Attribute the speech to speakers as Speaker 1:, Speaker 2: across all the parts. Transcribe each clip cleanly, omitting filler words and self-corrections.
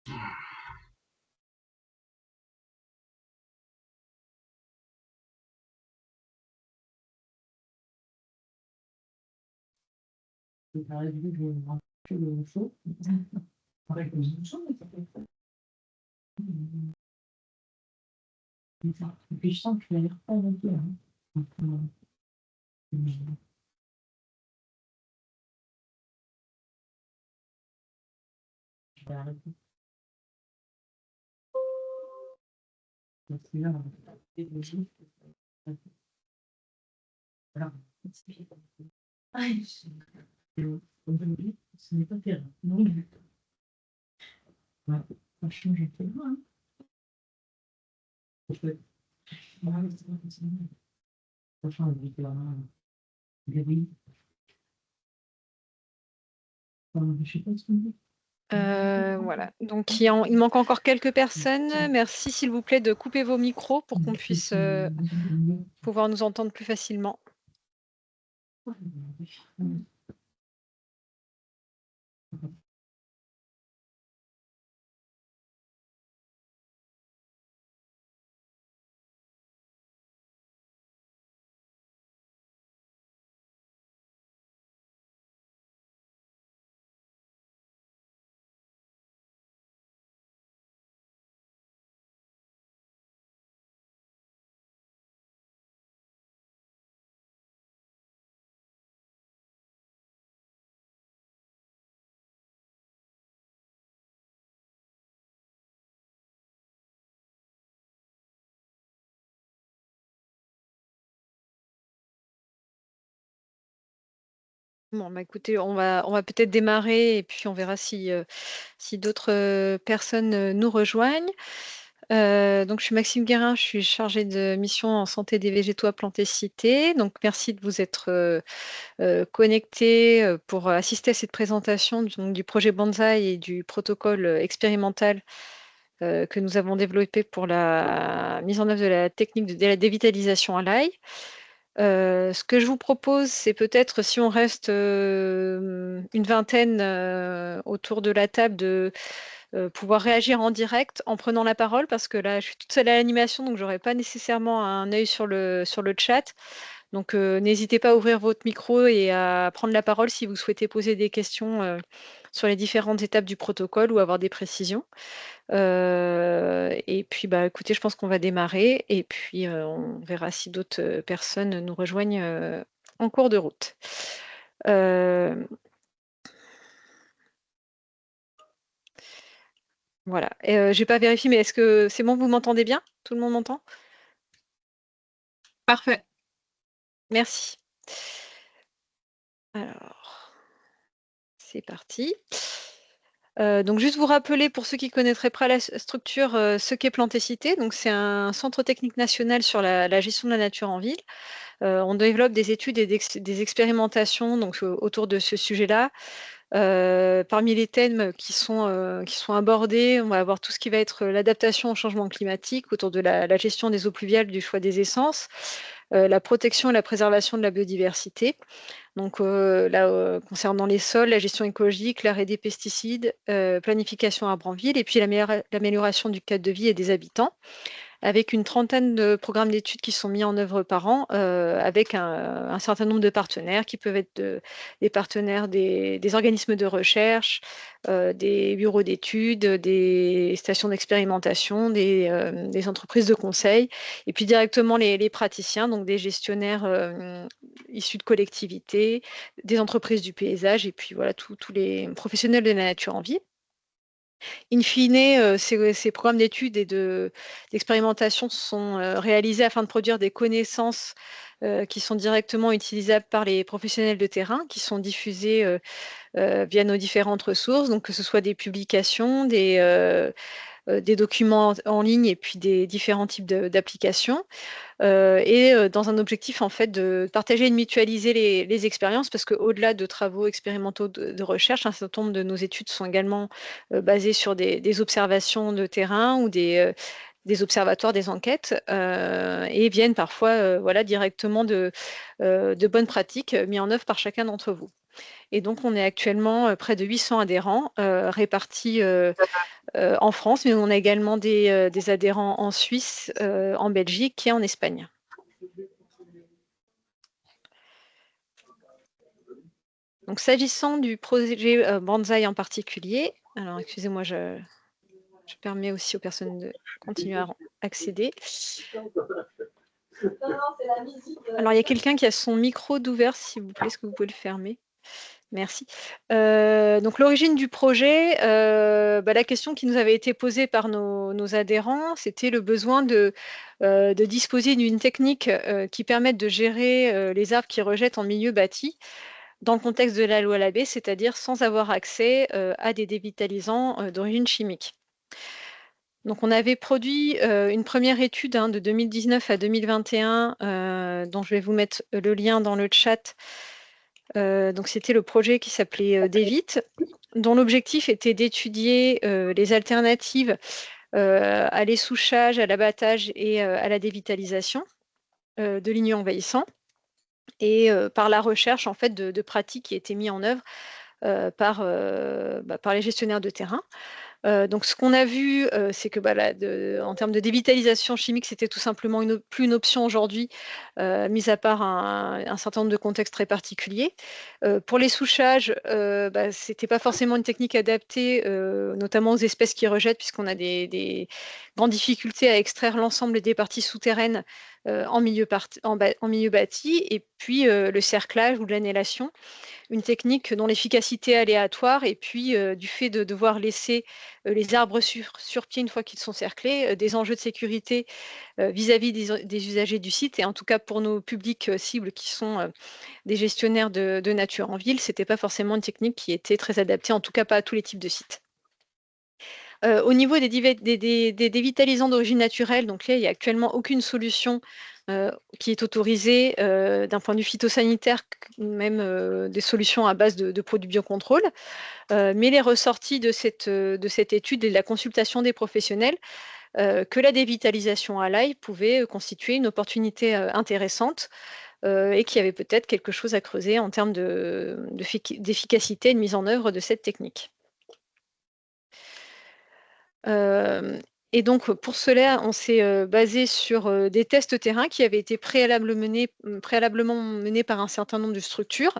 Speaker 1: Ça réduit le chaud. Avec le chaud, mais ça peut être. Et puis je sens que je vais pas non plus. Donc, je vais arrêter. Parce que là, c'est des jours. Voilà. Aujourd'hui, ce n'est pas terrible. Non, ouais, ça change un peu. Hein. Parce que, ouais, c'est pas possible. Ça change vite là. Oui. Enfin, je sais pas ce qu'on dit.
Speaker 2: Voilà, donc il manque encore quelques personnes. Merci, s'il vous plaît, de couper vos micros pour qu'on puisse pouvoir nous entendre plus facilement. Bon, bah, écoutez, on va peut-être démarrer et puis on verra si d'autres personnes nous rejoignent. Donc, je suis Maxime Guérin, je suis chargée de mission en santé des végétaux à Plantécité. Donc, merci de vous être connectés pour assister à cette présentation du projet Bonsaï et du protocole expérimental que nous avons développé pour la mise en œuvre de la technique de la dévitalisation à l'ail. Ce que je vous propose, c'est peut-être, si on reste une vingtaine autour de la table, de pouvoir réagir en direct en prenant la parole, parce que là, je suis toute seule à l'animation, donc je n'aurai pas nécessairement un œil sur le chat. Donc, n'hésitez pas à ouvrir votre micro et à prendre la parole si vous souhaitez poser des questions sur les différentes étapes du protocole ou avoir des précisions. Et puis, bah, écoutez, je pense qu'on va démarrer et puis on verra si d'autres personnes nous rejoignent en cours de route. Voilà. J'ai pas vérifié, mais est-ce que c'est bon, vous m'entendez bien? Tout le monde m'entend?
Speaker 3: Parfait.
Speaker 2: Merci. Alors, c'est parti. Donc juste vous rappeler, pour ceux qui connaîtraient pas la structure, ce qu'est Plantécité. Donc c'est un centre technique national sur la gestion de la nature en ville. On développe des études et des expérimentations donc, autour de ce sujet-là. Parmi les thèmes qui sont abordés, on va avoir tout ce qui va être l'adaptation au changement climatique, autour de la gestion des eaux pluviales, du choix des essences, la protection et la préservation de la biodiversité. Donc là, concernant les sols, la gestion écologique, l'arrêt des pesticides, planification arbres-en-ville, et puis l'amélioration du cadre de vie et des habitants, avec une trentaine de programmes d'études qui sont mis en œuvre par an, avec un certain nombre de partenaires qui peuvent être des partenaires des organismes de recherche, des bureaux d'études, des stations d'expérimentation, des entreprises de conseil, et puis directement les praticiens, donc des gestionnaires issus de collectivités, des entreprises du paysage, et puis voilà, tous les professionnels de la nature en ville. In fine, ces programmes d'études et d'expérimentation sont réalisés afin de produire des connaissances qui sont directement utilisables par les professionnels de terrain, qui sont diffusées via nos différentes ressources, donc que ce soit des publications, des documents en ligne, et puis des différents types d'applications. Dans un objectif en fait de partager et de mutualiser les expériences, parce qu'au-delà de travaux expérimentaux de recherche, un certain nombre de nos études sont également basées sur des observations de terrain ou des observatoires, des enquêtes, et viennent parfois voilà, directement de bonnes pratiques mises en œuvre par chacun d'entre vous. Et donc on est actuellement, près de 800 adhérents, répartis, en France, mais on a également des adhérents en Suisse, en Belgique et en Espagne. Donc s'agissant du projet, Banzai en particulier, alors excusez-moi, je permets aussi aux personnes de continuer à accéder. Alors il y a quelqu'un qui a son micro d'ouvert, s'il vous plaît, est-ce que vous pouvez le fermer? Merci. Donc l'origine du projet, la question qui nous avait été posée par nos adhérents, c'était le besoin de disposer d'une technique, qui permette de gérer, les arbres qui rejettent en milieu bâti, dans le contexte de la loi Labbé, c'est-à-dire sans avoir accès, à des dévitalisants, d'origine chimique. Donc on avait produit, une première étude, hein, de 2019 à 2021, dont je vais vous mettre le lien dans le chat. Donc c'était le projet qui s'appelait, DEVIT, dont l'objectif était d'étudier, les alternatives, à l'essouchage, à l'abattage et à la dévitalisation, de lignes envahissants et par la recherche en fait de pratiques qui étaient mis en œuvre, par les gestionnaires de terrain. Donc ce qu'on a vu, c'est que, en termes de dévitalisation chimique, c'était tout simplement plus une option aujourd'hui, mis à part un certain nombre de contextes très particuliers. Pour les souchages, c'était pas forcément une technique adaptée, notamment aux espèces qui rejettent, puisqu'on a des grandes difficultés à extraire l'ensemble des parties souterraines, en milieu bâti et puis, le cerclage ou l'annélation, une technique dont l'efficacité aléatoire et puis, du fait de devoir laisser, les arbres sur pied une fois qu'ils sont cerclés, des enjeux de sécurité, vis-à-vis des usagers du site et en tout cas pour nos publics, cibles qui sont, des gestionnaires de nature en ville, c'était pas forcément une technique qui était très adaptée, en tout cas pas à tous les types de sites. Au niveau des dévitalisants d'origine naturelle, donc là, il y a actuellement aucune solution, qui est autorisée, d'un point de vue phytosanitaire, même, des solutions à base de produits biocontrôle. Mais il est ressorti de cette étude et de la consultation des professionnels, que la dévitalisation à l'ail pouvait, constituer une opportunité, intéressante, et qu'il y avait peut-être quelque chose à creuser en termes d'efficacité et de mise en œuvre de cette technique. Hem et donc pour cela, on s'est, basé sur, des tests terrain qui avaient été préalablement menés par un certain nombre de structures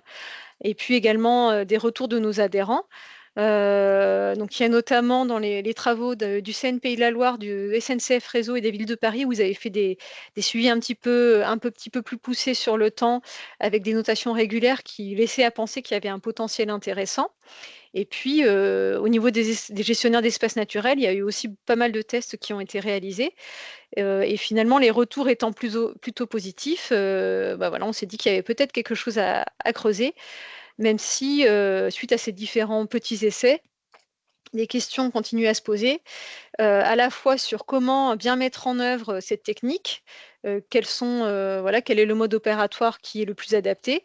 Speaker 2: et puis également, des retours de nos adhérents. Donc il y a notamment dans les travaux du CN Pays de la Loire, du SNCF Réseau et des Villes de Paris où vous avez fait des suivis petit peu plus poussés sur le temps avec des notations régulières qui laissaient à penser qu'il y avait un potentiel intéressant. Et puis, au niveau des gestionnaires d'espaces naturels, il y a eu aussi pas mal de tests qui ont été réalisés, et finalement les retours étant plutôt positifs, voilà, on s'est dit qu'il y avait peut-être quelque chose à creuser, même si, suite à ces différents petits essais, des questions continuent à se poser, à la fois sur comment bien mettre en œuvre, cette technique, quel est le mode opératoire qui est le plus adapté.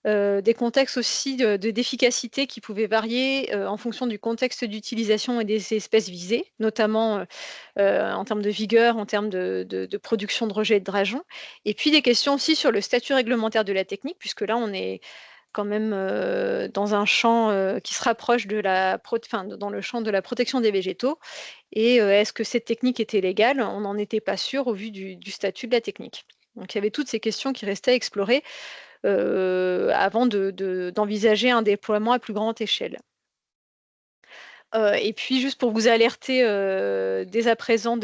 Speaker 2: Des contextes aussi d'efficacité qui pouvaient varier, en fonction du contexte d'utilisation et des espèces visées, notamment, en termes de vigueur, en termes de production de rejets et de drageons. Et puis des questions aussi sur le statut réglementaire de la technique, puisque là, on est quand même, dans un champ, qui se rapproche dans le champ de la protection des végétaux et est-ce que cette technique était légale? On n'en était pas sûr au vu du statut de la technique. Donc il y avait toutes ces questions qui restaient à explorer avant d'envisager un déploiement à plus grande échelle. Et puis juste pour vous alerter, dès à présent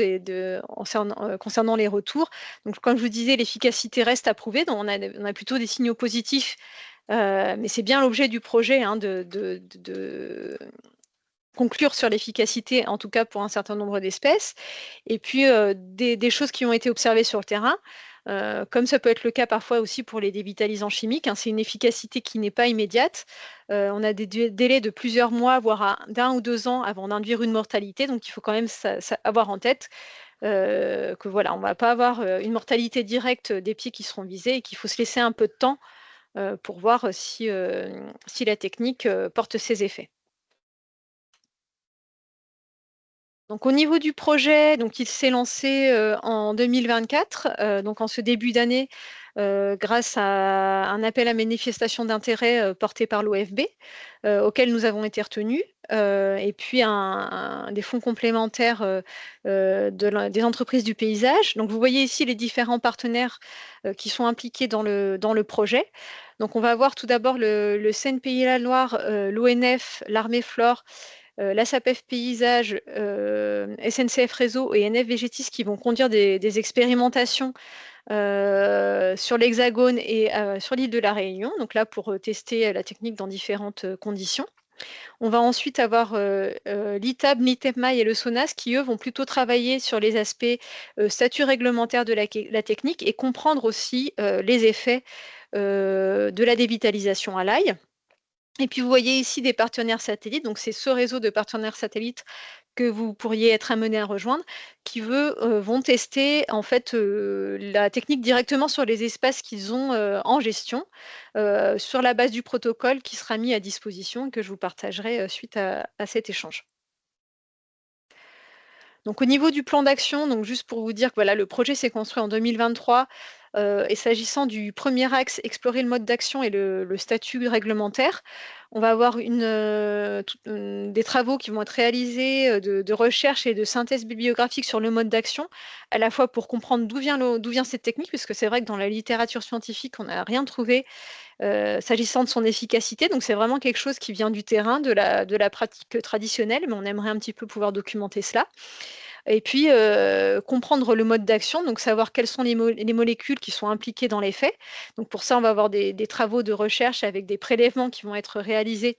Speaker 2: concernant les retours, donc comme je vous disais, l'efficacité reste à prouver, donc on a plutôt des signaux positifs, mais c'est bien l'objet du projet, hein, de conclure sur l'efficacité, en tout cas pour un certain nombre d'espèces. Et puis, des choses qui ont été observées sur le terrain, comme ça peut être le cas parfois aussi pour les dévitalisants chimiques, hein, c'est une efficacité qui n'est pas immédiate. On a des délais de plusieurs mois, voire d'1 ou 2 ans avant d'induire une mortalité, donc il faut quand même avoir en tête, que voilà, on ne va pas avoir, une mortalité directe des pieds qui seront visés et qu'il faut se laisser un peu de temps, pour voir si la technique, porte ses effets. Donc au niveau du projet, donc il s'est lancé en 2024, donc en ce début d'année, grâce à un appel à manifestation d'intérêt porté par l'OFB, auquel nous avons été retenus, et puis des fonds complémentaires des entreprises du paysage. Donc vous voyez ici les différents partenaires qui sont impliqués dans le projet. Donc on va avoir tout d'abord le CNPI La Loire, l'ONF, l'Armée Flore, la SAPEF Paysage, SNCF Réseau et NF Végétis qui vont conduire des expérimentations sur l'Hexagone et sur l'île de la Réunion, donc là pour tester la technique dans différentes conditions. On va ensuite avoir l'ITAB, l'ITEPMAI et le SONAS qui, eux, vont plutôt travailler sur les aspects statut réglementaire de la technique et comprendre aussi les effets de la dévitalisation à l'ail. Et puis vous voyez ici des partenaires satellites, donc c'est ce réseau de partenaires satellites que vous pourriez être amené à rejoindre, qui vont tester en fait la technique directement sur les espaces qu'ils ont en gestion, sur la base du protocole qui sera mis à disposition et que je vous partagerai suite à cet échange. Donc au niveau du plan d'action, donc juste pour vous dire que voilà, le projet s'est construit en 2023 et s'agissant du premier axe, explorer le mode d'action et le statut réglementaire, on va avoir des travaux qui vont être réalisés de recherche et de synthèse bibliographique sur le mode d'action, à la fois pour comprendre d'où vient cette technique, puisque c'est vrai que dans la littérature scientifique, on n'a rien trouvé s'agissant de son efficacité. Donc c'est vraiment quelque chose qui vient du terrain, de la pratique traditionnelle, mais on aimerait un petit peu pouvoir documenter cela. Et puis, comprendre le mode d'action, donc savoir quelles sont les molécules qui sont impliquées dans les faits. Donc pour ça, on va avoir des travaux de recherche avec des prélèvements qui vont être réalisés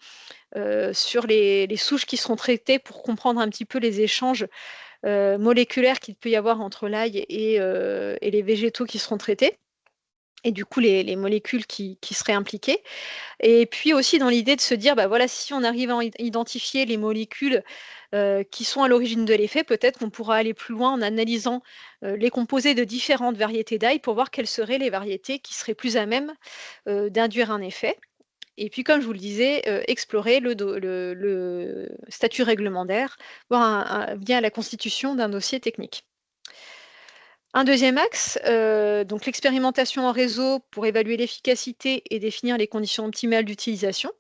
Speaker 2: sur les souches qui seront traitées pour comprendre un petit peu les échanges moléculaires qu'il peut y avoir entre l'ail et les végétaux qui seront traités. Et du coup, les molécules qui seraient impliquées. Et puis aussi dans l'idée de se dire, bah voilà, si on arrive à identifier les molécules qui sont à l'origine de l'effet, peut-être qu'on pourra aller plus loin en analysant les composés de différentes variétés d'ail pour voir quelles seraient les variétés qui seraient plus à même d'induire un effet. Et puis, comme je vous le disais, explorer le statut réglementaire, voire via la constitution d'un dossier technique. Un deuxième axe, donc l'expérimentation en réseau pour évaluer l'efficacité et définir les conditions optimales d'utilisation.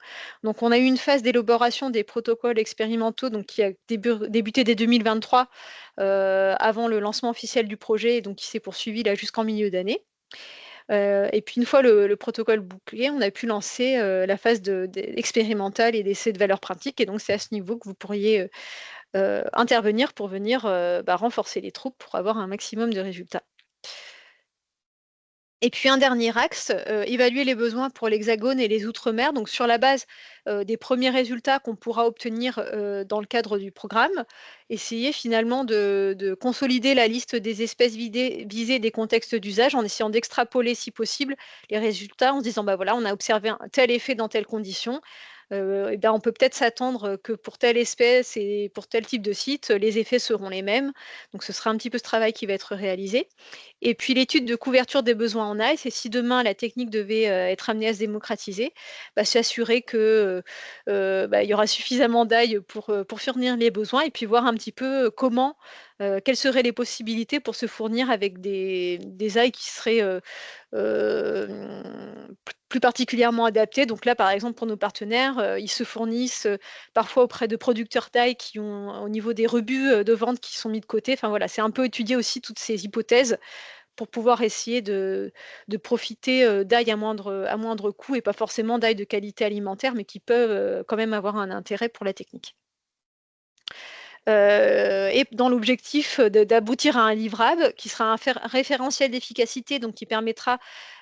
Speaker 2: Donc on a eu une phase d'élaboration des protocoles expérimentaux donc qui a débuté dès 2023, avant le lancement officiel du projet et donc qui s'est poursuivi là jusqu'en milieu d'année. Et puis une fois le protocole bouclé, on a pu lancer, la phase expérimentale et d'essai de valeur pratique et donc c'est à ce niveau que vous pourriez, intervenir pour venir, renforcer les troupes pour avoir un maximum de résultats. Et puis un dernier axe, évaluer les besoins pour l'Hexagone et les outre-mer, donc sur la base, des premiers résultats qu'on pourra obtenir, dans le cadre du programme, essayer finalement de consolider la liste des espèces visées des contextes d'usage en essayant d'extrapoler si possible les résultats en se disant: «Bah, voilà, on a observé un tel effet dans telles conditions, et ben, on peut peut-être s'attendre, que pour telle espèce et pour tel type de site, les effets seront les mêmes». Donc ce sera un petit peu ce travail qui va être réalisé. Et puis l'étude de couverture des besoins en ail, c'est si demain la technique devait, être amenée à se démocratiser, s'assurer que, il y aura suffisamment d'ail pour fournir les besoins et puis voir un petit peu, comment, quelles seraient les possibilités pour se fournir avec des ailes qui seraient, plus particulièrement adaptées. Donc là, par exemple, pour nos partenaires, ils se fournissent, parfois auprès de producteurs d'ail qui ont au niveau des rebuts, de vente qui sont mis de côté. Enfin voilà, c'est un peu étudier aussi toutes ces hypothèses pour pouvoir essayer de profiter, d'ail à moindre coût et pas forcément d'ail de qualité alimentaire, mais qui peuvent, quand même avoir un intérêt pour la technique. Et dans l'objectif d'aboutir à un livrable qui sera un référentiel d'efficacité, donc qui permettra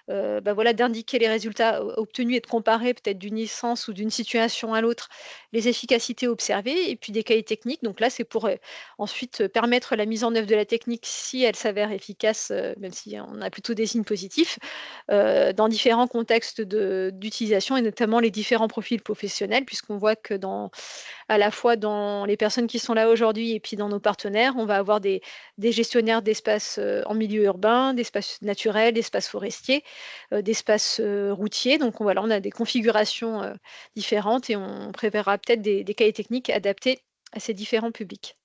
Speaker 2: voilà, d'indiquer les résultats obtenus et de comparer peut-être d'une licence ou d'une situation à l'autre les efficacités observées et puis des cahiers techniques. Donc là, c'est pour ensuite permettre la mise en œuvre de la technique si elle s'avère efficace, même si on a plutôt des signes positifs, dans différents contextes d'utilisation et notamment les différents profils professionnels, puisqu'on voit que à la fois dans les personnes qui sont là aujourd'hui et puis dans nos partenaires, on va avoir des gestionnaires d'espaces en milieu urbain, d'espaces naturels, d'espaces forestiers, d'espaces routiers. Donc voilà, on a des configurations différentes et on préverra peut-être des cahiers techniques adaptés à ces différents publics.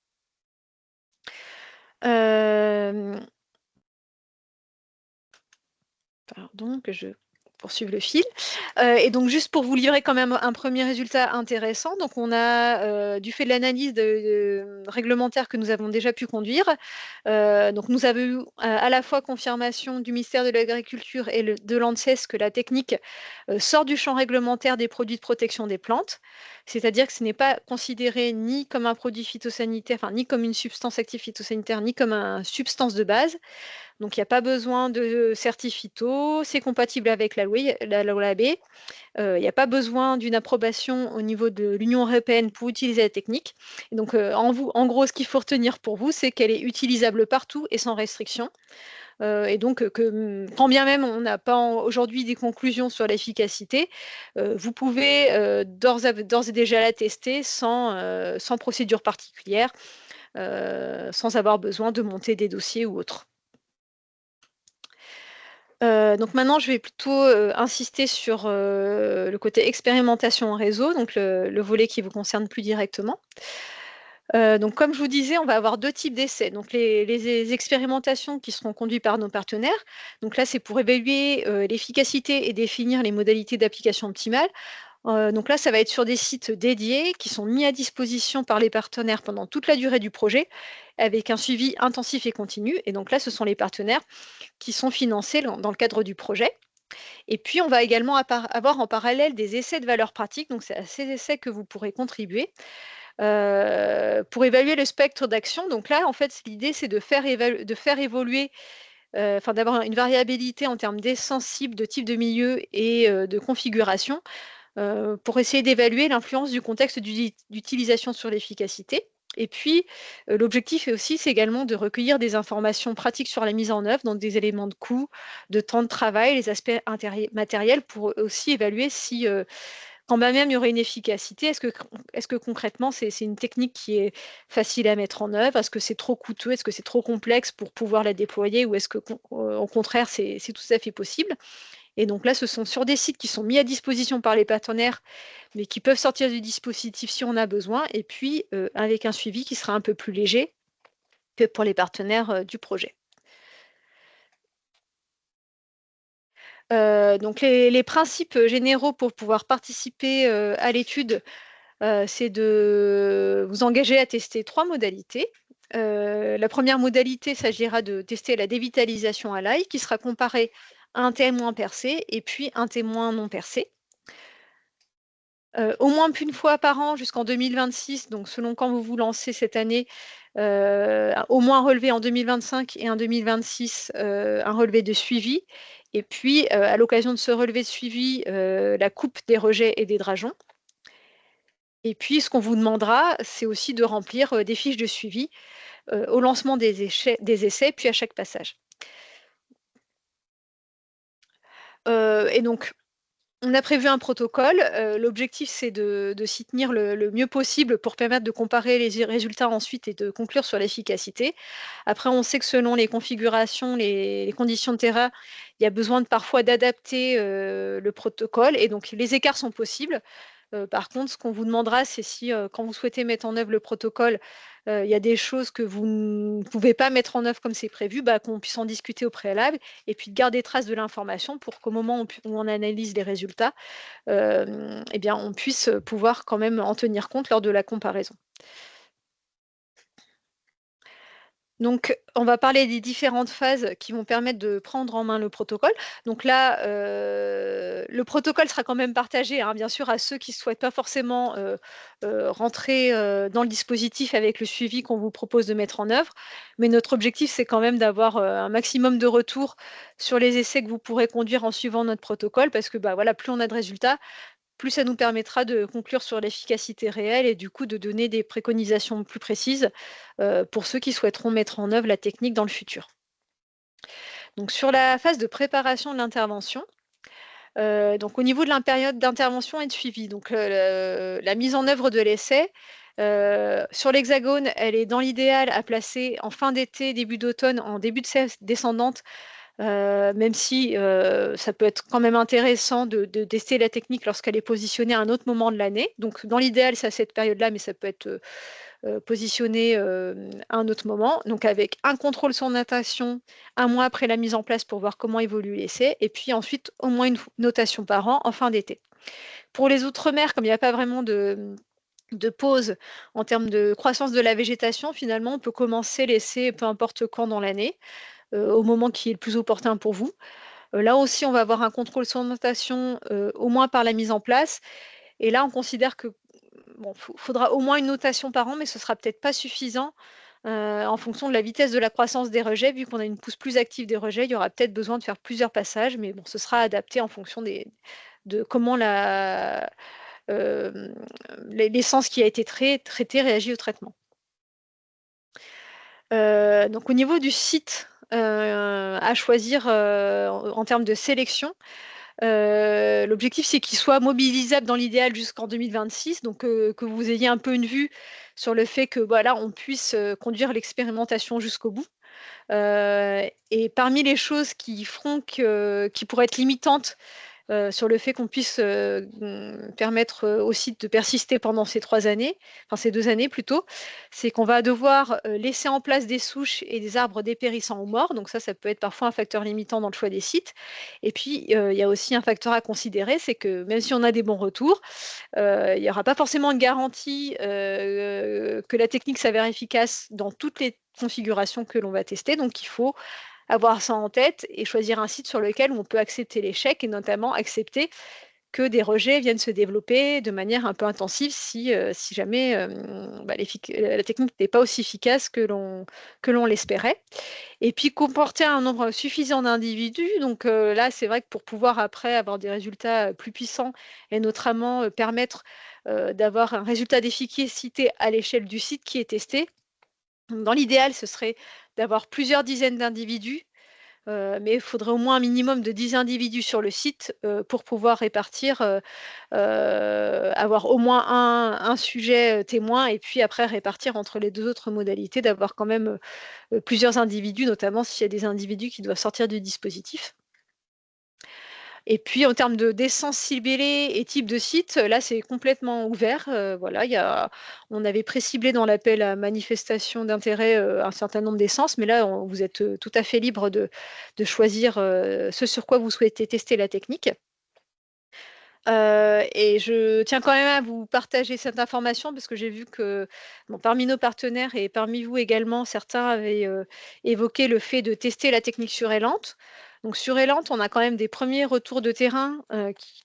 Speaker 2: Pardon, que je poursuive le fil. Et donc juste pour vous livrer quand même un premier résultat intéressant, donc on a, du fait de l'analyse réglementaire que nous avons déjà pu conduire, donc nous avons eu à la fois confirmation du ministère de l'Agriculture et de l'ANSES que la technique sort du champ réglementaire des produits de protection des plantes, c'est-à-dire que ce n'est pas considéré ni comme un produit phytosanitaire, enfin ni comme une substance active phytosanitaire, ni comme une substance de base. Donc, il n'y a pas besoin de certificat, c'est compatible avec la loi AB. Il n'y a pas besoin d'une approbation au niveau de l'Union européenne pour utiliser la technique. Et donc, en gros, ce qu'il faut retenir pour vous, c'est qu'elle est utilisable partout et sans restriction. Et donc, quand bien même on n'a pas aujourd'hui des conclusions sur l'efficacité, vous pouvez d'ores et déjà la tester sans procédure particulière, sans avoir besoin de monter des dossiers ou autres. Donc maintenant, je vais plutôt insister sur le côté expérimentation en réseau, donc le volet qui vous concerne plus directement. Donc comme je vous disais, on va avoir 2 types d'essais. Donc les expérimentations qui seront conduites par nos partenaires. Donc là, c'est pour évaluer l'efficacité et définir les modalités d'application optimale. Donc là, ça va être sur des sites dédiés qui sont mis à disposition par les partenaires pendant toute la durée du projet, avec un suivi intensif et continu. Et donc là, ce sont les partenaires qui sont financés dans le cadre du projet. Et puis, on va également avoir en parallèle des essais de valeur pratique. Donc, c'est à ces essais que vous pourrez contribuer pour évaluer le spectre d'action. Donc là, en fait, l'idée, c'est de faire évoluer, enfin d'avoir une variabilité en termes d'essence cible, de type de milieu et de configuration pour essayer d'évaluer l'influence du contexte d'utilisation sur l'efficacité. Et puis, l'objectif est aussi, c'est également de recueillir des informations pratiques sur la mise en œuvre, donc des éléments de coût, de temps de travail, les aspects matériels, pour aussi évaluer si, quand même il y aurait une efficacité, est-ce que concrètement, c'est une technique qui est facile à mettre en œuvre? Est-ce que c'est trop coûteux? Est-ce que c'est trop complexe pour pouvoir la déployer? Ou est-ce que, au contraire, c'est tout à fait possible? Et donc là, ce sont sur des sites qui sont mis à disposition par les partenaires, mais qui peuvent sortir du dispositif si on a besoin, et puis avec un suivi qui sera un peu plus léger que pour les partenaires du projet. Donc les principes généraux pour pouvoir participer à l'étude, c'est de vous engager à tester 3 modalités. La première modalité, s'agira de tester la dévitalisation à l'ail, qui sera comparée à un témoin percé et puis un témoin non percé. Au moins une fois par an jusqu'en 2026, donc selon quand vous vous lancez cette année, au moins un relevé en 2025 et en 2026, un relevé de suivi. Et puis, à l'occasion de ce relevé de suivi, la coupe des rejets et des drageons. Et puis, ce qu'on vous demandera, c'est aussi de remplir des fiches de suivi au lancement des essais, puis à chaque passage. Et donc, on a prévu un protocole. L'objectif, c'est de s'y tenir le mieux possible pour permettre de comparer les résultats ensuite et de conclure sur l'efficacité. Après, on sait que selon les configurations, les conditions de terrain, il y a besoin parfois d'adapter le protocole et donc les écarts sont possibles. Par contre, ce qu'on vous demandera, c'est si, quand vous souhaitez mettre en œuvre le protocole, il y a des choses que vous ne pouvez pas mettre en œuvre comme c'est prévu, qu'on puisse en discuter au préalable et puis de garder trace de l'information pour qu'au moment où on analyse les résultats, eh bien, on puisse pouvoir quand même en tenir compte lors de la comparaison. Donc, on va parler des différentes phases qui vont permettre de prendre en main le protocole. Donc là, le protocole sera quand même partagé, hein, bien sûr, à ceux qui ne souhaitent pas forcément rentrer dans le dispositif avec le suivi qu'on vous propose de mettre en œuvre. Mais notre objectif, c'est quand même d'avoir un maximum de retours sur les essais que vous pourrez conduire en suivant notre protocole, parce que voilà, plus on a de résultats, plus ça nous permettra de conclure sur l'efficacité réelle et du coup de donner des préconisations plus précises pour ceux qui souhaiteront mettre en œuvre la technique dans le futur. Donc sur la phase de préparation de l'intervention, donc au niveau de la période d'intervention et de suivi, donc la mise en œuvre de l'essai, sur l'hexagone, elle est dans l'idéal à placer en fin d'été, début d'automne, en début de sève descendante, même si ça peut être quand même intéressant de tester la technique lorsqu'elle est positionnée à un autre moment de l'année. Donc dans l'idéal, c'est à cette période-là, mais ça peut être positionner à un autre moment. Donc avec un contrôle sur notation 1 mois après la mise en place pour voir comment évolue l'essai, et puis ensuite au moins une notation par an en fin d'été. Pour les outre-mer, comme il n'y a pas vraiment de pause en termes de croissance de la végétation, finalement, on peut commencer l'essai peu importe quand dans l'année, au moment qui est le plus opportun pour vous. Là aussi, on va avoir un contrôle sur notation, au moins par la mise en place, et là, on considère que bon, faudra au moins une notation par an, mais ce sera peut-être pas suffisant, en fonction de la vitesse de la croissance des rejets. Vu qu'on a une pousse plus active des rejets, il y aura peut-être besoin de faire plusieurs passages, mais bon, ce sera adapté en fonction de comment l'essence qui a été traitée réagit au traitement. Donc au niveau du site, à choisir, en termes de sélection, l'objectif, c'est qu'il soit mobilisable dans l'idéal jusqu'en 2026, donc que vous ayez un peu une vue sur le fait que, voilà, on puisse, conduire l'expérimentation jusqu'au bout. Et parmi les choses qui pourraient être limitantes, sur le fait qu'on puisse, permettre, au site de persister pendant ces 3 années, enfin ces 2 années plutôt, c'est qu'on va devoir, laisser en place des souches et des arbres dépérissants ou morts, donc ça peut être parfois un facteur limitant dans le choix des sites. Et puis, il y a aussi un facteur à considérer, c'est que même si on a des bons retours, il y aura pas forcément de garantie, que la technique s'avère efficace dans toutes les configurations que l'on va tester, donc il faut avoir ça en tête et choisir un site sur lequel on peut accepter l'échec, et notamment accepter que des rejets viennent se développer de manière un peu intensive si jamais, la technique n'est pas aussi efficace que l'on l'espérait. Et puis comporter un nombre suffisant d'individus, donc là, c'est vrai que pour pouvoir après avoir des résultats, plus puissants, et notamment, permettre, d'avoir un résultat d'efficacité à l'échelle du site qui est testé. Donc dans l'idéal, ce serait d'avoir plusieurs dizaines d'individus, mais il faudrait au moins un minimum de 10 individus sur le site, pour pouvoir répartir, avoir au moins un sujet, témoin, et puis après répartir entre les 2 autres modalités, d'avoir quand même, plusieurs individus, notamment s'il y a des individus qui doivent sortir du dispositif. Et puis en termes d'essence ciblée et type de site, là c'est complètement ouvert, voilà, on avait pré-ciblé dans l'appel à manifestation d'intérêt, un certain nombre d'essences, mais là vous êtes, tout à fait libre de choisir, ce sur quoi vous souhaitez tester la technique. Et je tiens quand même à vous partager cette information parce que j'ai vu que, bon, parmi nos partenaires et parmi vous également, certains avaient, évoqué le fait de tester la technique sur Elante. Donc sur Elante, on a quand même des premiers retours de terrain,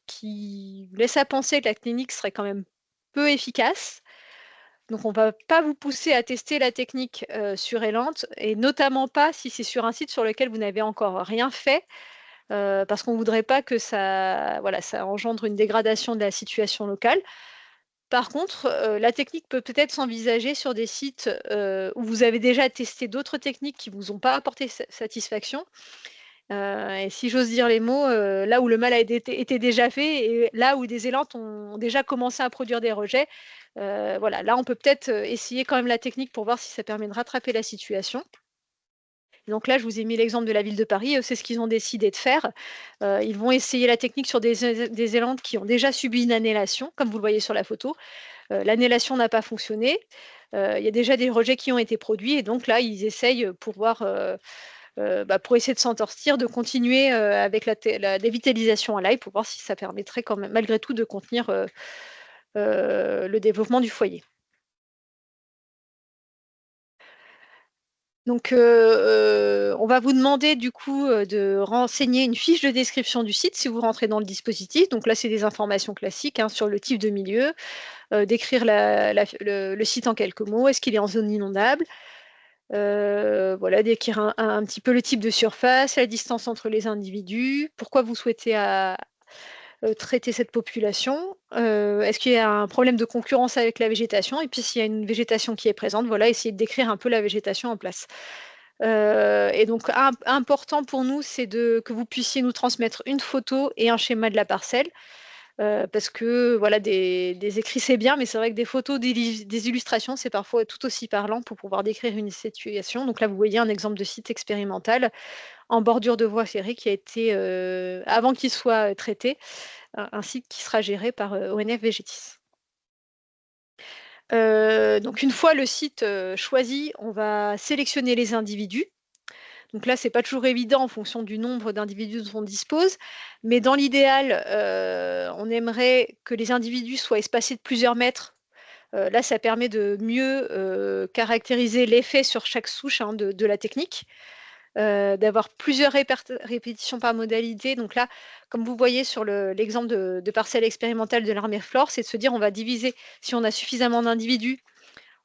Speaker 2: qui laissent à penser que la clinique serait quand même peu efficace. Donc on va pas vous pousser à tester la technique, sur Elante, et notamment pas si c'est sur un site sur lequel vous n'avez encore rien fait. Parce qu'on voudrait pas que ça, voilà, ça engendre une dégradation de la situation locale. Par contre, la technique peut peut-être s'envisager sur des sites, où vous avez déjà testé d'autres techniques qui vous ont pas apporté satisfaction, et si j'ose dire les mots, là où le mal a été déjà fait, et là où des élantes ont déjà commencé à produire des rejets, voilà, là on peut peut-être, essayer quand même la technique pour voir si ça permet de rattraper la situation. Donc là, je vous ai mis l'exemple de la ville de Paris, c'est ce qu'ils ont décidé de faire. Ils vont essayer la technique sur des élandes qui ont déjà subi une annélation, comme vous le voyez sur la photo. L'annélation n'a pas fonctionné. Il y a déjà des rejets qui ont été produits, et donc là, ils essayent, pour voir, pour essayer de s'en sortir, de continuer, avec la dévitalisation à l'ail, pour voir si ça permettrait quand même malgré tout de contenir, le développement du foyer. Donc, on va vous demander du coup, de renseigner une fiche de description du site si vous rentrez dans le dispositif. Donc là, c'est des informations classiques, hein, sur le type de milieu, décrire le site en quelques mots. Est-ce qu'il est en zone inondable? Voilà, décrire un petit peu le type de surface, la distance entre les individus, pourquoi vous souhaitez traiter cette population. Est-ce qu'il y a un problème de concurrence avec la végétation? Et puis s'il y a une végétation qui est présente, voilà, essayer de décrire un peu la végétation en place. Et donc important pour nous, c'est que vous puissiez nous transmettre une photo et un schéma de la parcelle, parce que voilà, des écrits, c'est bien, mais c'est vrai que des photos, des illustrations, c'est parfois tout aussi parlant pour pouvoir décrire une situation. Donc là, vous voyez un exemple de site expérimental en bordure de voie ferrée qui a été, avant qu'il soit, traité, un site qui sera géré par, ONF Végétis. Donc une fois le site choisi, on va sélectionner les individus. Donc là, c'est pas toujours évident en fonction du nombre d'individus dont on dispose, mais dans l'idéal, on aimerait que les individus soient espacés de plusieurs mètres. Là, ça permet de mieux caractériser l'effet sur chaque souche hein, de la technique, d'avoir plusieurs répétitions par modalité. Donc là, comme vous voyez sur l'exemple de parcelle expérimentale de l'armée flore, c'est de se dire on va diviser, si on a suffisamment d'individus,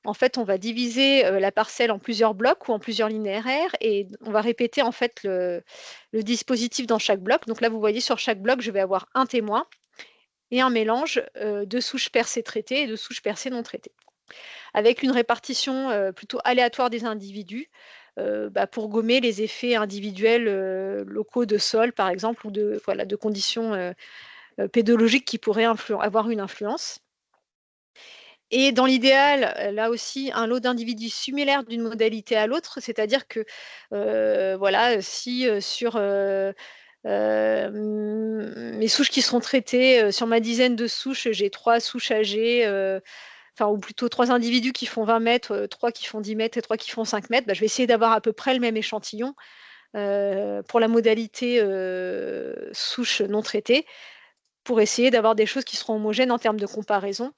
Speaker 2: en fait, on va diviser la parcelle en plusieurs blocs ou en plusieurs linéaires et on va répéter en fait le dispositif dans chaque bloc. Donc là, vous voyez sur chaque bloc, je vais avoir un témoin et un mélange de souches percées traitées et de souches percées non traitées, avec une répartition plutôt aléatoire des individus pour gommer les effets individuels locaux de sol, par exemple, ou de conditions pédologiques qui pourraient avoir une influence. Et dans l'idéal, là aussi, un lot d'individus similaires d'une modalité à l'autre, c'est-à-dire que, voilà, si sur mes souches qui seront traitées, sur ma dizaine de souches, j'ai 3 souches âgées, ou plutôt 3 individus qui font 20 mètres, 3 qui font 10 mètres et 3 qui font 5 mètres, je vais essayer d'avoir à peu près le même échantillon pour la modalité souche non traitée, pour essayer d'avoir des choses qui seront homogènes en termes de comparaison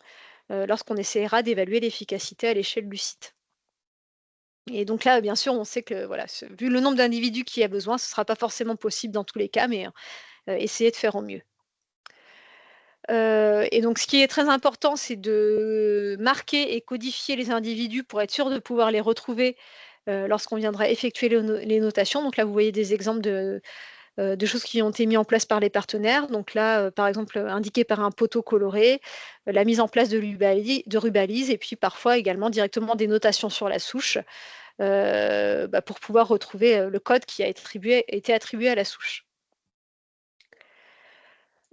Speaker 2: lorsqu'on essaiera d'évaluer l'efficacité à l'échelle du site. Et donc là, bien sûr, on sait que voilà, vu le nombre d'individus qu'il y a besoin, ce ne sera pas forcément possible dans tous les cas, mais essayer de faire au mieux. Et donc ce qui est très important, c'est de marquer et codifier les individus pour être sûr de pouvoir les retrouver lorsqu'on viendra effectuer les notations. Donc là, vous voyez des exemples de choses qui ont été mises en place par les partenaires. Donc là, par exemple, indiqué par un poteau coloré, la mise en place de rubalises et puis parfois également directement des notations sur la souche pour pouvoir retrouver le code qui a été attribué à la souche.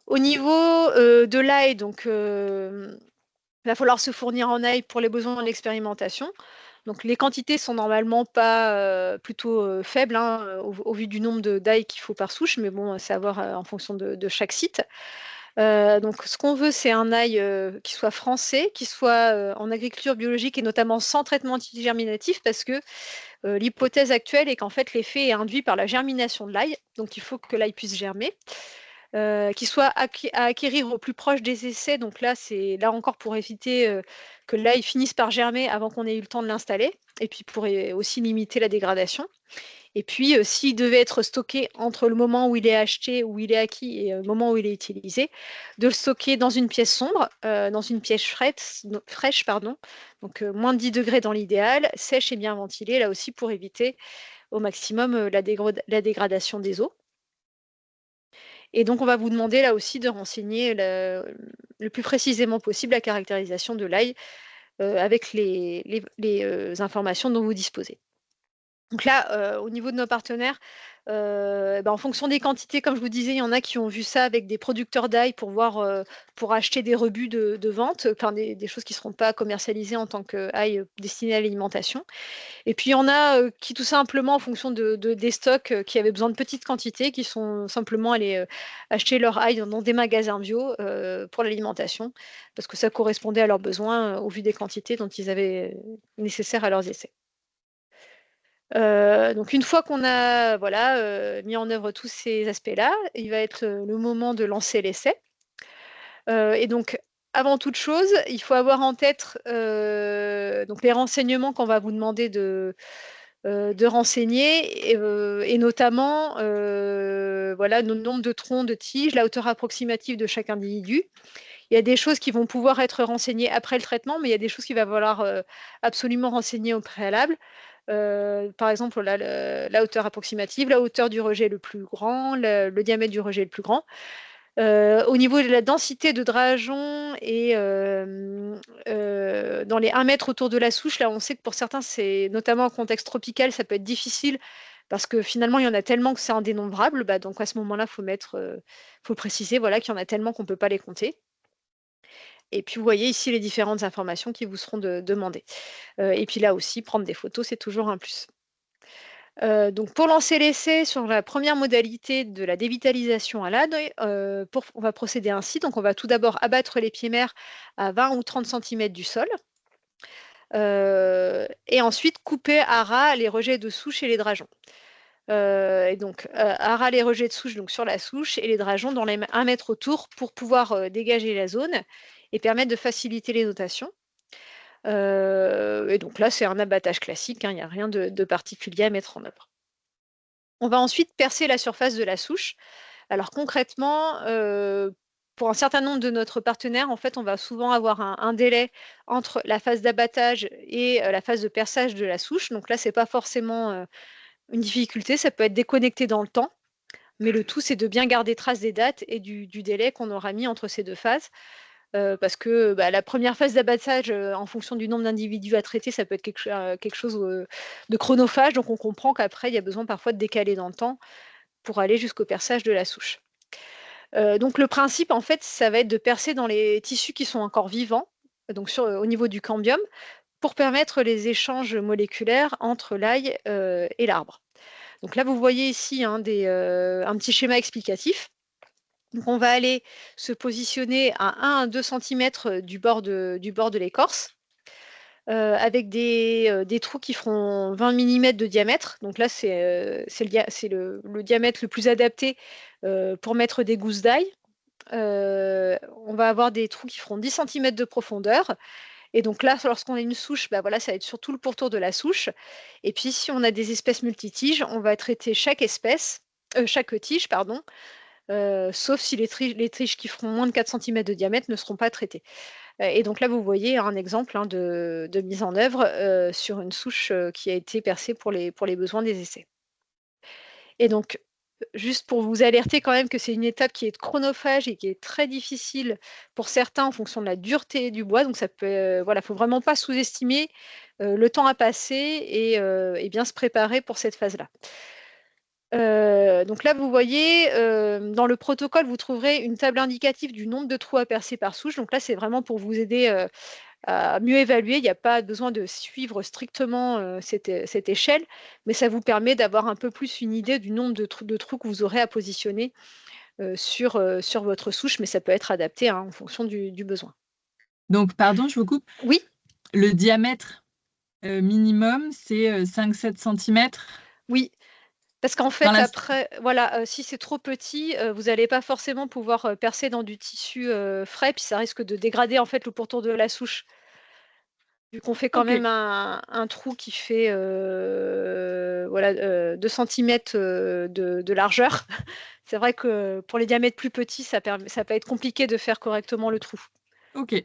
Speaker 2: Au niveau de l'ail, donc il va falloir se fournir en ail pour les besoins de l'expérimentation. Donc les quantités sont normalement pas plutôt faibles hein, au vu du nombre d'ail qu'il faut par souche, mais bon, c'est à voir en fonction de chaque site. Donc ce qu'on veut, c'est un ail qui soit français, qui soit en agriculture biologique et notamment sans traitement antigerminatif, parce que l'hypothèse actuelle est qu'en fait l'effet est induit par la germination de l'ail, donc il faut que l'ail puisse germer. Qui soit à acquérir au plus proche des essais. Donc là, c'est là encore pour éviter que l'ail finisse par germer avant qu'on ait eu le temps de l'installer, et puis pour aussi limiter la dégradation. Et puis, s'il devait être stocké entre le moment où il est acheté, où il est acquis, et le moment où il est utilisé, de le stocker dans une pièce sombre, dans une pièce fraîche, donc moins de 10 degrés dans l'idéal, sèche et bien ventilée, là aussi pour éviter au maximum la dégradation des eaux. Et donc, on va vous demander là aussi de renseigner le plus précisément possible la caractérisation de l'ail avec les informations dont vous disposez. Donc là, au niveau de nos partenaires, en fonction des quantités, comme je vous disais, il y en a qui ont vu ça avec des producteurs d'ail pour voir, pour acheter des rebuts de vente, enfin des choses qui ne seront pas commercialisées en tant qu'ail destiné à l'alimentation. Et puis il y en a qui tout simplement en fonction des stocks qui avaient besoin de petites quantités, qui sont simplement allés acheter leur ail dans des magasins bio pour l'alimentation, parce que ça correspondait à leurs besoins au vu des quantités dont ils avaient nécessaires à leurs essais. Donc une fois qu'on a voilà, mis en œuvre tous ces aspects-là, il va être le moment de lancer l'essai. Et donc avant toute chose, il faut avoir en tête donc les renseignements qu'on va vous demander de renseigner et notamment voilà, le nombre de troncs de tiges, la hauteur approximative de chaque individu. Il y a des choses qui vont pouvoir être renseignées après le traitement, mais il y a des choses qu'il va falloir absolument renseigner au préalable. Par exemple, la hauteur approximative, la hauteur du rejet le plus grand, le diamètre du rejet le plus grand. Au niveau de la densité de drageons et dans les 1 mètre autour de la souche, là, on sait que pour certains, c'est notamment en contexte tropical, ça peut être difficile parce que finalement, il y en a tellement que c'est indénombrable. Donc à ce moment-là, faut préciser voilà, qu'il y en a tellement qu'on ne peut pas les compter. Et puis, vous voyez ici les différentes informations qui vous seront demandées. Et puis là aussi, prendre des photos, c'est toujours un plus. Donc pour lancer l'essai sur la première modalité de la dévitalisation à l'âne, on va procéder ainsi. Donc on va tout d'abord abattre les pieds mères à 20 ou 30 cm du sol. Et ensuite couper à ras les rejets de souche et les drageons. Et donc à ras les rejets de souche donc sur la souche et les drageons dans les 1 mètre autour pour pouvoir dégager la zone et permettre de faciliter les notations. Et donc là, c'est un abattage classique, hein, il n'y a rien de particulier à mettre en œuvre. On va ensuite percer la surface de la souche. Alors concrètement, pour un certain nombre de notre partenaires, en fait, on va souvent avoir un délai entre la phase d'abattage et la phase de perçage de la souche. Donc là, c'est pas forcément une difficulté, ça peut être déconnecté dans le temps, mais le tout, c'est de bien garder trace des dates et du délai qu'on aura mis entre ces 2 phases. Parce que, bah, la première phase d'abattage, en fonction du nombre d'individus à traiter, ça peut être quelque chose, de chronophage, donc on comprend qu'après, il y a besoin parfois de décaler dans le temps pour aller jusqu'au perçage de la souche. Donc le principe, en fait, ça va être de percer dans les tissus qui sont encore vivants, donc au niveau du cambium, pour permettre les échanges moléculaires entre l'ail, et l'arbre. Donc là, vous voyez ici, hein, un petit schéma explicatif. Donc on va aller se positionner à 1 à 2 centimètres du bord de l'écorce, avec des trous qui feront 20 millimètres de diamètre. Donc là, c'est le diamètre le plus adapté, pour mettre des gousses d'ail. On va avoir des trous qui feront 10 centimètres de profondeur et donc là, lorsqu'on a une souche, bah, voilà, ça va être sur tout le pourtour de la souche et puis si on a des espèces multitiges, on va traiter chaque tige, pardon, sauf si les tiges qui feront moins de 4 centimètres de diamètre ne seront pas traitées. Et donc là, vous voyez un exemple, hein, de mise en œuvre, sur une souche, qui a été percée pour les besoins des essais. Et donc, juste pour vous alerter quand même que c'est une étape qui est chronophage et qui est très difficile pour certains en fonction de la dureté du bois. Donc ça peut, voilà, faut vraiment pas sous-estimer, le temps à passer et bien se préparer pour cette phase-là. Donc là, vous voyez, dans le protocole, vous trouverez une table indicative du nombre de trous à percer par souche. Donc là, c'est vraiment pour vous aider, à mieux évaluer. Il n'y a pas besoin de suivre strictement, cette échelle, mais ça vous permet d'avoir un peu plus une idée du nombre de trous que vous aurez à positionner, sur votre souche, mais ça peut être adapté, hein, en fonction du besoin.
Speaker 3: Donc, pardon, je vous coupe.
Speaker 2: Oui,
Speaker 3: Le diamètre minimum, c'est 5-7 centimètres
Speaker 2: oui, parce qu'en
Speaker 3: dans
Speaker 2: fait,
Speaker 3: la...
Speaker 2: après, voilà, si c'est trop petit, vous n'allez pas forcément pouvoir, percer dans du tissu, frais, puis ça risque de dégrader, en fait, le pourtour de la souche. Vu qu'on fait quand
Speaker 3: Ok,
Speaker 2: même un trou qui fait, voilà, 2 centimètres de largeur. C'est vrai que pour les diamètres plus petits, ça peut être compliqué de faire correctement le trou.
Speaker 3: ok.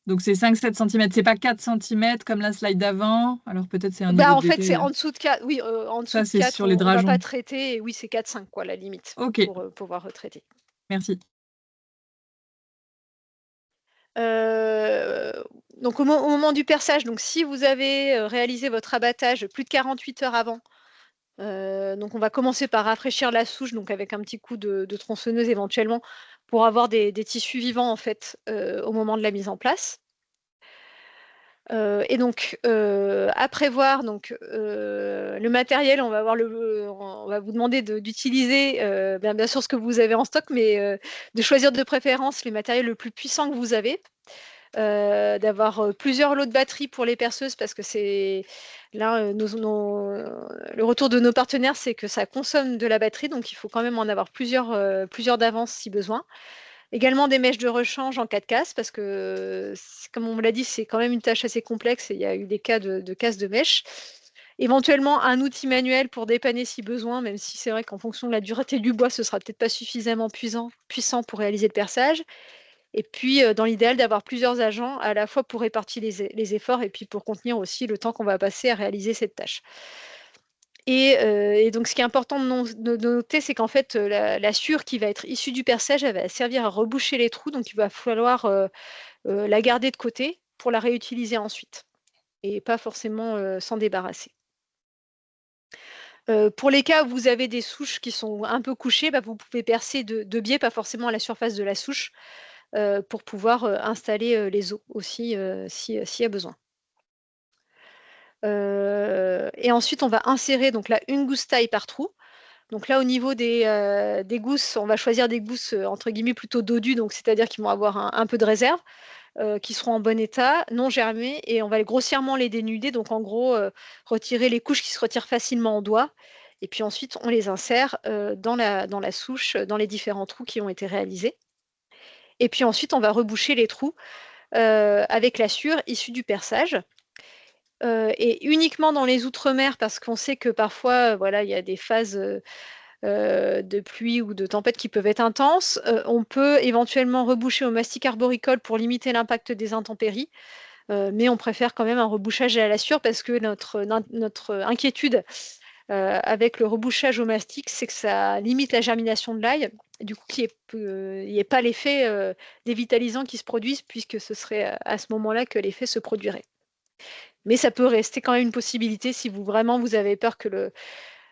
Speaker 3: Donc, c'est 5-7 centimètres. C'est pas 4 centimètres comme la slide d'avant. Alors, peut-être c'est un
Speaker 2: Bah,
Speaker 3: niveau
Speaker 2: en
Speaker 3: de
Speaker 2: fait, c'est
Speaker 3: détail.
Speaker 2: en dessous de 4. Oui, en dessous
Speaker 3: Ça,
Speaker 2: de
Speaker 3: c'est
Speaker 2: 4,
Speaker 3: sur les
Speaker 2: on va pas
Speaker 3: drageons.
Speaker 2: traiter et oui, c'est 4-5 quoi, la limite
Speaker 3: Ok,
Speaker 2: pour, pouvoir retraiter.
Speaker 3: merci.
Speaker 2: Heu, donc au moment du perçage, donc si vous avez, réalisé votre abattage plus de 48 heures avant. Donc on va commencer par rafraîchir la souche, donc avec un petit coup de tronçonneuse éventuellement, pour avoir des tissus vivants en fait, au moment de la mise en place. Et donc, à prévoir donc, le matériel, on va vous demander d'utiliser, bien sûr ce que vous avez en stock, mais, de choisir de préférence les matériels le plus puissant que vous avez. D'avoir, plusieurs lots de batteries pour les perceuses parce que c'est là, le retour de nos partenaires, c'est que ça consomme de la batterie, donc il faut quand même en avoir plusieurs d'avance si besoin. Également des mèches de rechange en cas de casse parce que comme on me l'a dit, c'est quand même une tâche assez complexe et il y a eu des cas de casse de mèches. Éventuellement un outil manuel pour dépanner si besoin, même si c'est vrai qu'en fonction de la dureté du bois, ce sera peut-être pas suffisamment puissant pour réaliser le perçage. Et puis, dans l'idéal, d'avoir plusieurs agents à la fois pour répartir les efforts et puis pour contenir aussi le temps qu'on va passer à réaliser cette tâche. Et donc ce qui est important de noter, c'est qu'en fait, la sciure qui va être issue du perçage, elle va servir à reboucher les trous, donc il va falloir, la garder de côté pour la réutiliser ensuite et pas forcément, s'en débarrasser. Pour les cas où vous avez des souches qui sont un peu couchées, bah, vous pouvez percer de biais, pas forcément à la surface de la souche, pour pouvoir, installer, les os aussi, s'il y a besoin. Et ensuite on va insérer donc là une gousse taille par trou. Donc là, au niveau des gousses, on va choisir des gousses entre guillemets plutôt dodues, donc c'est-à-dire qu'ils vont avoir un peu de réserve, qui seront en bon état, non germées, et on va grossièrement les dénuder, donc en gros retirer les couches qui se retirent facilement en doigt, et puis ensuite on les insère dans la souche, dans les différents trous qui ont été réalisés. Et puis ensuite on va reboucher les trous avec la sciure issue du perçage. Et uniquement dans les outre-mer, parce qu'on sait que parfois, voilà, il y a des phases de pluie ou de tempête qui peuvent être intenses. On peut éventuellement reboucher au mastic arboricole pour limiter l'impact des intempéries, mais on préfère quand même un rebouchage à la sciure parce que notre inquiétude avec le rebouchage au mastic, c'est que ça limite la germination de l'ail, du coup qu'il n'y ait pas l'effet dévitalisant qui se produise, puisque ce serait à ce moment-là que l'effet se produirait. Mais ça peut rester quand même une possibilité si vous avez peur que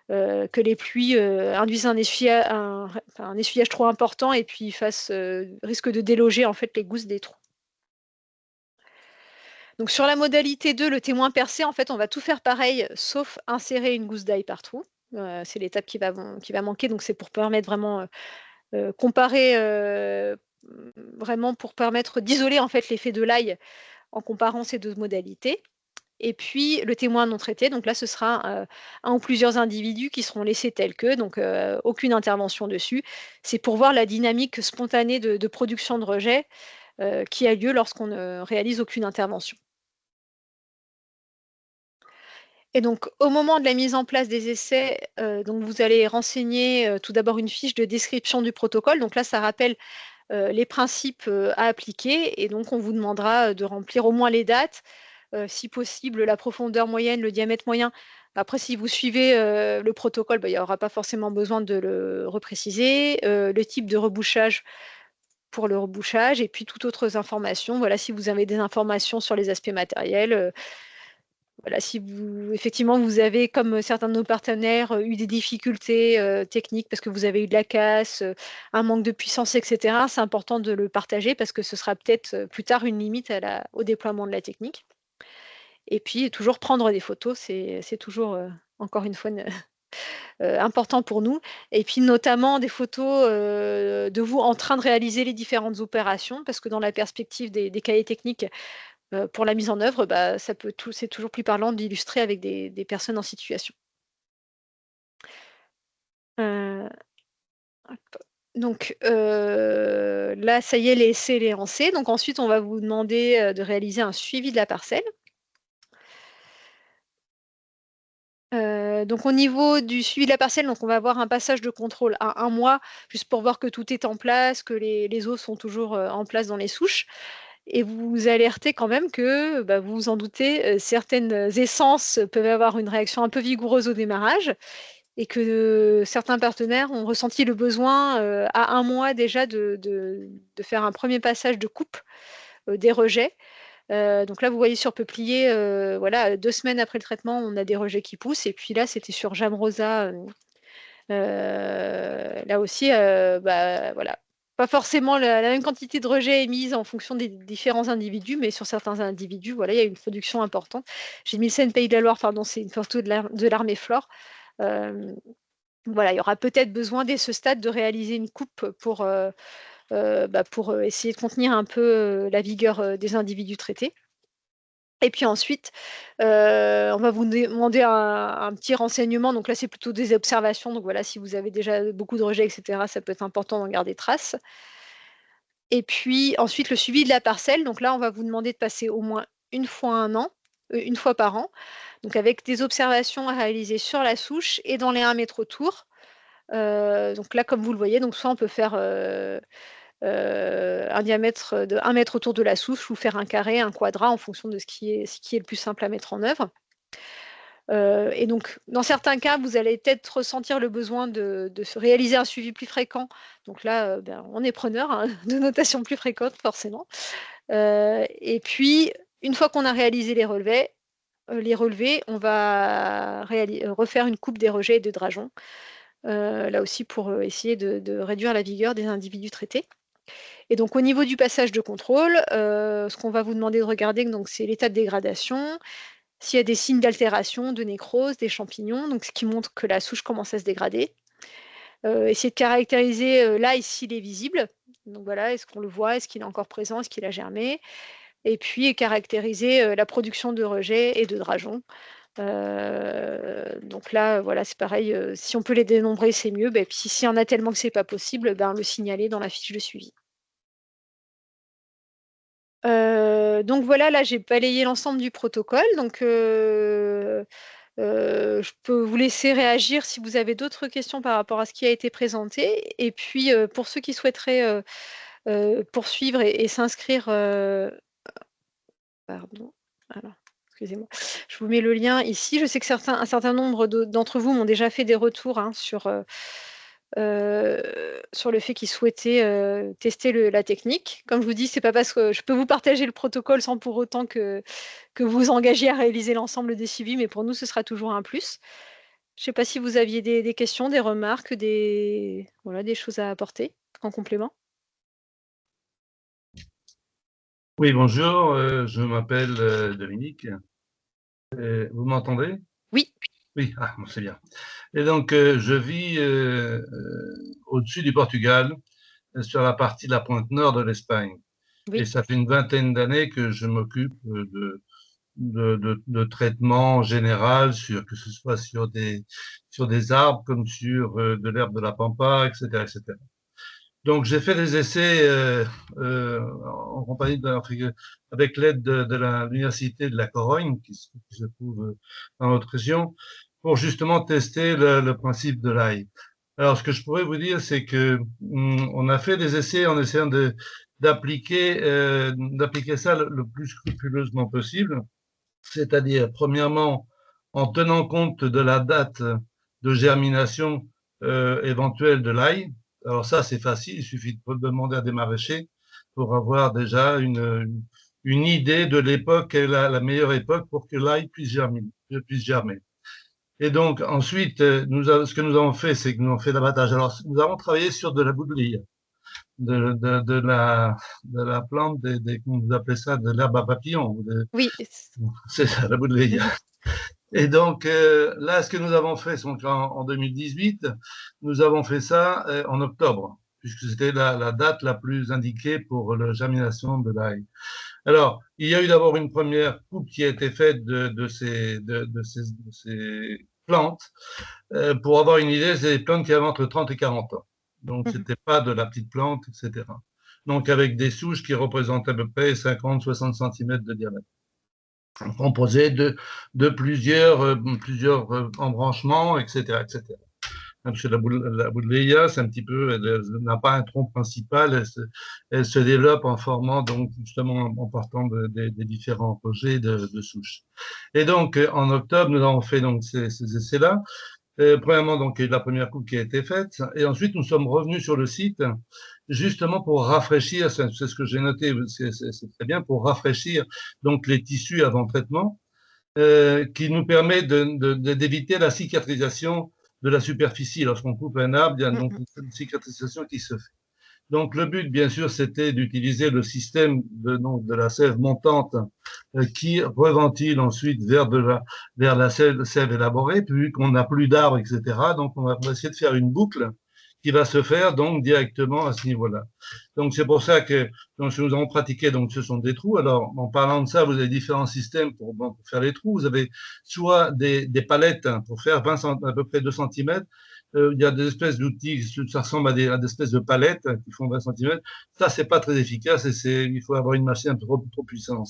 Speaker 2: les pluies induisent un essuyage trop important et puis risque de déloger en fait les gousses des trous. Donc sur la modalité 2, le témoin percé, en fait, on va tout faire pareil, sauf insérer une gousse d'ail par trou. C'est l'étape qui va manquer, donc c'est pour permettre vraiment comparer, vraiment pour permettre d'isoler en fait l'effet de l'ail en comparant ces deux modalités. Et puis le témoin non traité, donc là ce sera un ou plusieurs individus qui seront laissés tels que, donc aucune intervention dessus. C'est pour voir la dynamique spontanée de production de rejet qui a lieu lorsqu'on ne réalise aucune intervention. Et donc au moment de la mise en place des essais, donc vous allez renseigner tout d'abord une fiche de description du protocole. Donc là, ça rappelle les principes à appliquer, et donc on vous demandera de remplir au moins les dates, si possible la profondeur moyenne, le diamètre moyen. Après, si vous suivez le protocole, il n'y aura pas forcément besoin de le repréciser. Le type de rebouchage pour le rebouchage, et puis toutes autres informations. Voilà, si vous avez des informations sur les aspects matériels. Voilà, si effectivement vous avez, comme certains de nos partenaires, eu des difficultés techniques parce que vous avez eu de la casse, un manque de puissance, etc., c'est important de le partager parce que ce sera peut-être plus tard une limite au déploiement de la technique. Et puis toujours prendre des photos, c'est toujours, encore une fois, important pour nous. Et puis notamment des photos de vous en train de réaliser les différentes opérations, parce que dans la perspective des cahiers techniques, pour la mise en œuvre, c'est toujours plus parlant d'illustrer avec des personnes en situation. Heu, hop. Donc là, ça y est, l'essai est lancé. Donc ensuite, on va vous demander de réaliser un suivi de la parcelle. Donc au niveau du suivi de la parcelle, donc on va avoir un passage de contrôle à 1 mois, juste pour voir que tout est en place, que les os sont toujours en place dans les souches. Et vous alertez quand même que, vous vous en doutez, certaines essences peuvent avoir une réaction un peu vigoureuse au démarrage, et que certains partenaires ont ressenti le besoin, à 1 mois déjà de faire un premier passage de coupe des rejets. Donc là, vous voyez sur peuplier, voilà, 2 semaines après le traitement, on a des rejets qui poussent, et puis là, c'était sur Jam Rosa, là aussi, voilà, pas forcément la même quantité de rejets émise en fonction des différents individus, mais sur certains individus, voilà, il y a une production importante. J'ai mis le Seine Pays de la Loire, pardon, c'est une photo de l'armée Flore. Voilà, il y aura peut-être besoin dès ce stade de réaliser une coupe pour essayer de contenir un peu la vigueur des individus traités. Et puis ensuite, on va vous demander un petit renseignement. Donc là, c'est plutôt des observations. Donc voilà, si vous avez déjà beaucoup de rejets, etc., ça peut être important d'en garder trace. Et puis ensuite, le suivi de la parcelle. Donc là, on va vous demander de passer au moins une fois une fois par an. Donc avec des observations à réaliser sur la souche et dans les 1 mètre autour. Donc là, comme vous le voyez, donc soit on peut faire un diamètre de 1 mètre autour de la souche, ou faire un carré, un quadrat, en fonction de ce qui est le plus simple à mettre en œuvre. Et donc, dans certains cas, vous allez peut-être ressentir le besoin de se réaliser un suivi plus fréquent. Donc là, on est preneur, hein, de notations plus fréquentes, forcément. Et puis, une fois qu'on a réalisé les relevés, on va refaire une coupe des rejets et de drageons. Là aussi pour essayer de réduire la vigueur des individus traités. Et donc au niveau du passage de contrôle, ce qu'on va vous demander de regarder, donc c'est l'état de dégradation, s'il y a des signes d'altération, de nécrose, des champignons, donc ce qui montre que la souche commence à se dégrader. essayer de caractériser l'ail s'il est visible. Donc voilà, est-ce qu'on le voit, est-ce qu'il est encore présent, est-ce qu'il a germé? Et puis caractériser la production de rejets et de drageons. Donc là, voilà, c'est pareil, si on peut les dénombrer, c'est mieux. Puis s'il y en a tellement que c'est pas possible, le signaler dans la fiche de suivi. Donc voilà, là, j'ai balayé l'ensemble du protocole. Donc, je peux vous laisser réagir si vous avez d'autres questions par rapport à ce qui a été présenté. Et puis, pour ceux qui souhaiteraient poursuivre et s'inscrire, pardon, alors, excusez-moi, je vous mets le lien ici. Je sais que un certain nombre d'entre vous m'ont déjà fait des retours sur le fait qu'ils souhaitaient tester la technique. Comme je vous dis, c'est pas parce que je peux vous partager le protocole sans pour autant que vous vous engagiez à réaliser l'ensemble des suivis, mais pour nous, ce sera toujours un plus. Je ne sais pas si vous aviez des questions, des remarques, des choses à apporter en complément.
Speaker 4: Oui, bonjour, je m'appelle Dominique. Vous m'entendez?
Speaker 2: Oui.
Speaker 4: Oui, bon, c'est bien. Et donc, je vis au-dessus du Portugal, sur la partie de la pointe nord de l'Espagne.
Speaker 2: Oui.
Speaker 4: Et ça fait une vingtaine d'années que je m'occupe de traitement général, que ce soit sur des arbres comme sur de l'herbe de la pampa, etc., etc. Donc, j'ai fait des essais en compagnie avec l'aide de l'université de La Corogne, qui se trouve dans notre région, pour justement tester le principe de l'ail. Alors, ce que je pourrais vous dire, c'est que on a fait des essais en essayant d'appliquer ça le plus scrupuleusement possible, c'est-à-dire, premièrement, en tenant compte de la date de germination éventuelle de l'ail. Alors ça, c'est facile, il suffit de demander à des maraîchers pour avoir déjà une idée de l'époque, la meilleure époque pour que l'ail puisse germer. Et donc, ensuite, ce que nous avons fait, c'est que nous avons fait l'abattage. Alors, nous avons travaillé sur de la boudelie, de la plante, comment vous appelez ça, de l'herbe à papillons.
Speaker 2: Oui.
Speaker 4: C'est ça, la boudelie. Et donc, là, ce que nous avons fait, donc en 2018, nous avons fait ça en octobre, puisque c'était la date la plus indiquée pour la germination de l'ail. Alors, il y a eu d'abord une première coupe qui a été faite de ces plantes. Pour avoir une idée, c'est des plantes qui avaient entre 30 et 40 ans. Donc, c'était pas de la petite plante, etc. Donc, avec des souches qui représentent à peu près 50-60 cm de diamètre, composées de plusieurs embranchements, etc., etc. Parce que la Boudelia, c'est un petit peu, elle n'a pas un tronc principal, elle se développe en formant, donc, justement, en partant des différents rejets de souches. Et donc, en octobre, nous avons fait donc ces essais-là. Premièrement, donc, il y a eu la première coupe qui a été faite, et ensuite, nous sommes revenus sur le site, justement pour rafraîchir, c'est ce que j'ai noté, c'est très bien, pour rafraîchir donc les tissus avant traitement, qui nous permet d'éviter la cicatrisation de la superficie. Lorsqu'on coupe un arbre, il y a donc une cicatrisation qui se fait. Donc, le but, bien sûr, c'était d'utiliser le système de la sève montante qui reventile ensuite vers la sève élaborée, puis qu'on n'a plus d'arbres, etc. Donc, on va essayer de faire une boucle qui va se faire donc directement à ce niveau-là. Donc, c'est pour ça que donc, nous avons pratiqué, donc ce sont des trous. Alors, en parlant de ça, vous avez différents systèmes pour faire les trous. Vous avez soit des palettes pour faire à peu près 2 cm. Il y a des espèces d'outils, ça ressemble à des espèces de palettes qui font 20 cm. Ça, c'est pas très efficace et il faut avoir une machine un peu trop puissante.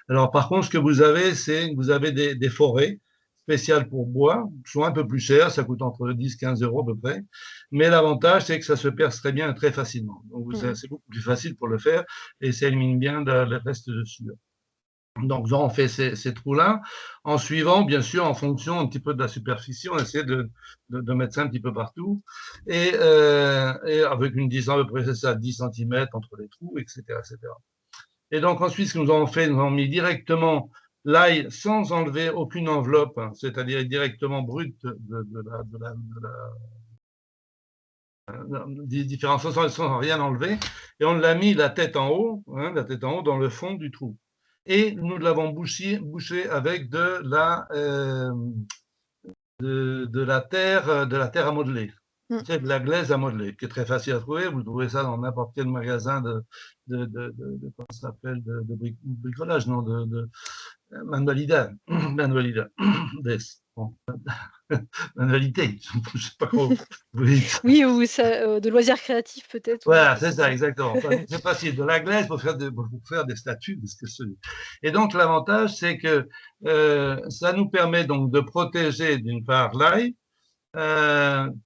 Speaker 4: Alors, par contre, ce que vous avez, c'est que vous avez des forêts spéciales pour bois, qui sont un peu plus chères, ça coûte entre 10-15 euros à peu près. Mais l'avantage, c'est que ça se perce très bien et très facilement. Donc, c'est beaucoup plus facile pour le faire et ça élimine bien le reste de sueur. Donc, nous avons fait ces trous-là, en suivant, bien sûr, en fonction un petit peu de la superficie, on essaie de mettre ça un petit peu partout, et avec une distance à peu près, c'est ça, 10 cm entre les trous, etc., etc. Et donc, ensuite, ce que nous avons fait, nous avons mis directement l'ail sans enlever aucune enveloppe, c'est-à-dire directement brute des différents sans rien enlever, et on l'a mis la tête en haut dans le fond du trou. Et nous l'avons bouché avec de la terre à modeler. C'est de la glaise à modeler, qui est très facile à trouver. Vous trouvez ça dans n'importe quel magasin comment ça s'appelle, de bricolage, non, manualidad, manualidad, bon, manualité, je sais pas comment vous dites.
Speaker 2: Oui, ou ça, de loisirs créatifs peut-être.
Speaker 4: Voilà, c'est ça, exactement. Enfin, c'est facile. De la glaise pour faire des statues. Et donc, l'avantage, c'est que ça nous permet donc de protéger, d'une part, l'ail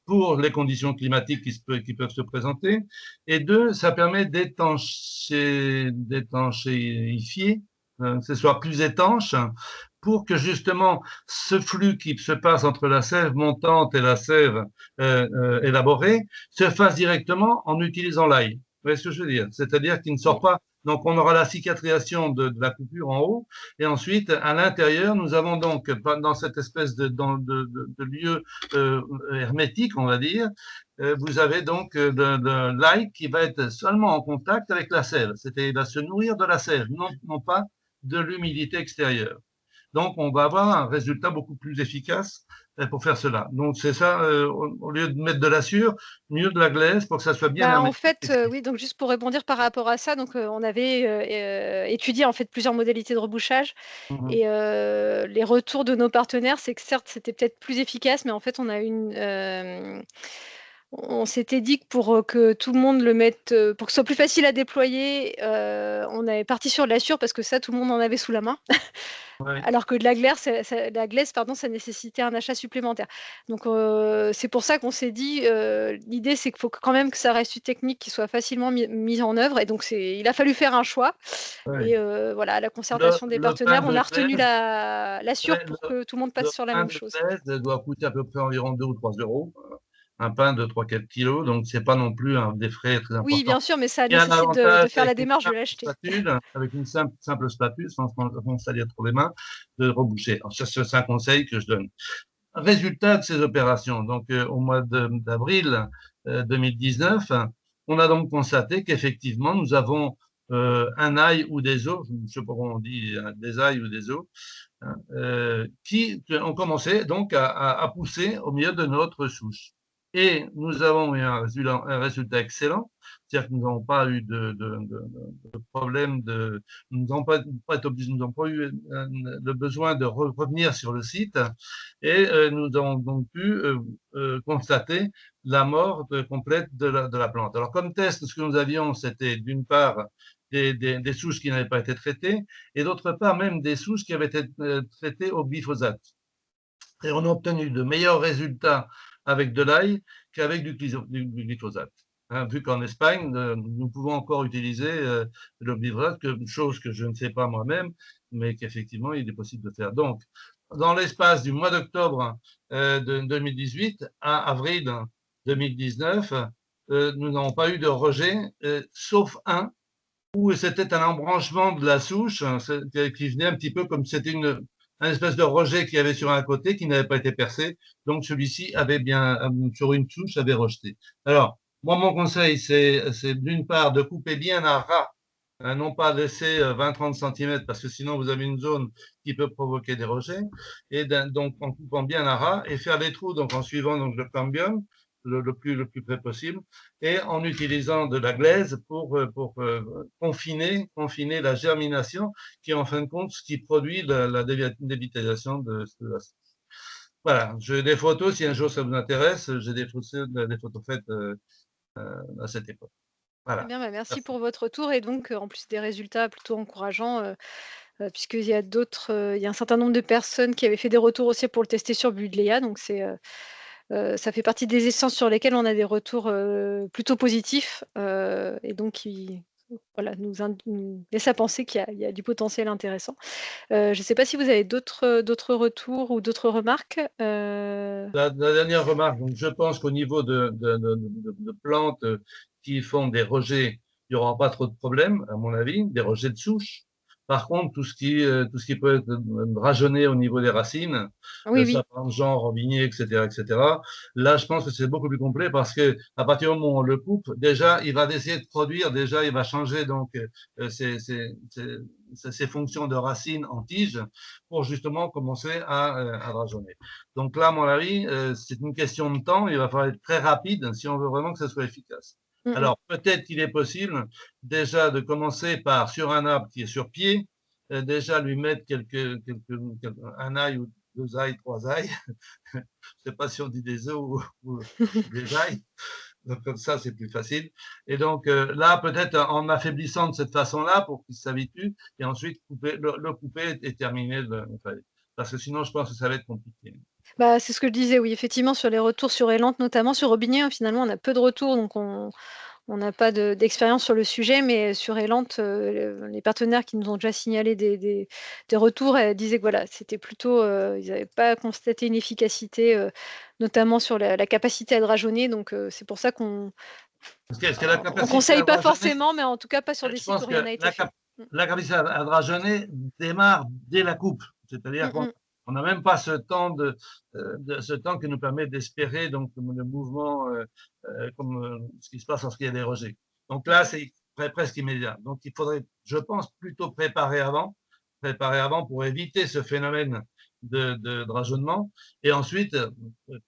Speaker 4: pour les conditions climatiques qui peuvent se présenter, et deux, ça permet d'étanchéifier, que ce soit plus étanche, pour que justement ce flux qui se passe entre la sève montante et la sève élaborée se fasse directement en utilisant l'ail. Vous voyez ce que je veux dire? C'est-à-dire qu'il ne sort pas. Donc, on aura la cicatrisation de la coupure en haut, et ensuite, à l'intérieur, nous avons donc, dans cette espèce de lieu hermétique, on va dire, vous avez donc de l'ail qui va être seulement en contact avec la sève, c'est-à-dire il va se nourrir de la sève, non pas de l'humidité extérieure. Donc, on va avoir un résultat beaucoup plus efficace pour faire cela. Donc, c'est ça, au lieu de mettre de la sûre, mieux de la glaise pour que ça soit bien
Speaker 2: Bah, en
Speaker 4: hermétique.
Speaker 2: fait, oui, donc juste pour rebondir par rapport à ça, donc on avait étudié en fait plusieurs modalités de rebouchage et les retours de nos partenaires, c'est que certes, c'était peut-être plus efficace, mais en fait, on s'était dit que pour que tout le monde le mette, pour que ce soit plus facile à déployer, on est parti sur de la sûre parce que ça, tout le monde en avait sous la main.
Speaker 4: Ouais.
Speaker 2: Alors que de la glaise, pardon, ça nécessitait un achat supplémentaire. Donc, c'est pour ça qu'on s'est dit, l'idée, c'est qu'il faut quand même que ça reste une technique qui soit facilement mise en œuvre. Et donc, il a fallu faire un choix.
Speaker 4: Ouais.
Speaker 2: Et voilà, à la concertation des partenaires, on a retenu la sûre
Speaker 4: Ouais,
Speaker 2: pour que tout le monde
Speaker 4: le
Speaker 2: passe sur la
Speaker 4: pain
Speaker 2: même
Speaker 4: de
Speaker 2: chose.
Speaker 4: glaise doit coûter à peu près environ 2 ou 3 euros. Un pain de 3-4 kilos, donc c'est pas non plus des frais très
Speaker 2: Oui,
Speaker 4: importants.
Speaker 2: bien sûr, mais ça
Speaker 4: Il y a un
Speaker 2: nécessite de
Speaker 4: avantage
Speaker 2: faire la
Speaker 4: avec une
Speaker 2: démarche de
Speaker 4: simple
Speaker 2: l'acheter.
Speaker 4: spatule, avec une simple spatule, sans salir trop les mains, de reboucher. Alors, ça, c'est un conseil que je donne. Résultat de ces opérations, donc au mois d'avril 2019, on a donc constaté qu'effectivement, nous avons un ail ou des os, je ne sais pas comment on dit, des ailes ou des os, qui ont commencé donc à pousser au milieu de notre souche. Et nous avons eu un résultat excellent, c'est-à-dire que nous n'avons pas eu de problème nous n'avons pas eu le besoin de revenir sur le site, et nous avons donc pu constater la mort complète de la plante. Alors, comme test, ce que nous avions, c'était d'une part des souches qui n'avaient pas été traitées, et d'autre part même des souches qui avaient été traitées au glyphosate. Et on a obtenu de meilleurs résultats avec de l'ail qu'avec du glyphosate. Hein, vu qu'en Espagne, nous pouvons encore utiliser le glyphosate, chose que je ne sais pas moi-même, mais qu'effectivement, il est possible de faire. Donc, dans l'espace du mois d'octobre de 2018 à avril 2019, nous n'avons pas eu de rejet, sauf un, où c'était un embranchement de la souche qui venait un petit peu comme c'était un espèce de rejet qu'il y avait sur un côté qui n'avait pas été percé. Donc, celui-ci avait bien, sur une souche, avait rejeté. Alors, moi, mon conseil, c'est d'une part de couper bien à ras, hein, non pas laisser 20-30 cm parce que sinon vous avez une zone qui peut provoquer des rejets, et donc en coupant bien à ras et faire les trous donc en suivant donc le cambium le plus près possible, et en utilisant de la glaise pour confiner la germination, qui est en fin de compte ce qui produit la dévitalisation de la souche. Voilà, j'ai des photos, si un jour ça vous intéresse, j'ai des photos faites à cette époque. Voilà.
Speaker 2: Très bien, bah, merci pour votre retour et donc, en plus des résultats plutôt encourageants, puisqu'il y a il y a un certain nombre de personnes qui avaient fait des retours aussi pour le tester sur Buddleia, donc ça fait partie des essences sur lesquelles on a des retours, plutôt positifs, et donc qui voilà, nous laisse à penser qu'il y a du potentiel intéressant. Je ne sais pas si vous avez d'autres retours ou d'autres remarques?
Speaker 4: La dernière remarque, donc je pense qu'au niveau de plantes qui font des rejets, il n'y aura pas trop de problèmes, à mon avis, des rejets de souche. Par contre, tout ce qui peut être rajonné au niveau des racines,
Speaker 2: Oui, oui.
Speaker 4: ça prend genre robinier, etc., etc. Là, je pense que c'est beaucoup plus complet parce que à partir du moment où on le coupe, déjà, il va essayer de produire, déjà, il va changer donc ces fonctions de racines en tige pour justement commencer à drageonner. Donc là, à mon avis, c'est une question de temps. Il va falloir être très rapide si on veut vraiment que ça soit efficace. Alors, peut-être qu'il est possible déjà de commencer par, sur un arbre qui est sur pied, déjà lui mettre un ail ou 2 ails, 3 ails. Je ne sais pas si on dit des œufs ou des ails. Donc, comme ça, c'est plus facile. Et donc, là, peut-être en affaiblissant de cette façon-là pour qu'il s'habitue, et ensuite le couper et terminer. Parce que sinon, je pense que ça va être compliqué.
Speaker 2: Bah, c'est ce que je disais, oui, effectivement, sur les retours sur Elante, notamment sur Robinet, hein, finalement, on a peu de retours, donc on n'a pas d'expérience sur le sujet, mais sur Elante, les partenaires qui nous ont déjà signalé des retours, disaient que voilà, c'était plutôt, ils n'avaient pas constaté une efficacité, notamment sur la capacité à drageonner. Donc, c'est pour ça qu'on
Speaker 4: Est-ce que la
Speaker 2: on
Speaker 4: capacité
Speaker 2: conseille
Speaker 4: à
Speaker 2: pas
Speaker 4: drageonner,
Speaker 2: forcément, mais en tout cas pas sur des
Speaker 4: je
Speaker 2: sites
Speaker 4: pense
Speaker 2: où rien
Speaker 4: que
Speaker 2: n'a été fait.
Speaker 4: la capacité à drageonner démarre dès la coupe. C'est-à-dire qu'on n'a même pas ce temps ce temps qui nous permet d'espérer donc le mouvement comme ce qui se passe lorsqu'il y a des rejets. Donc là, c'est presque immédiat. Donc il faudrait, je pense, plutôt préparer avant pour éviter ce phénomène de drageonnement et ensuite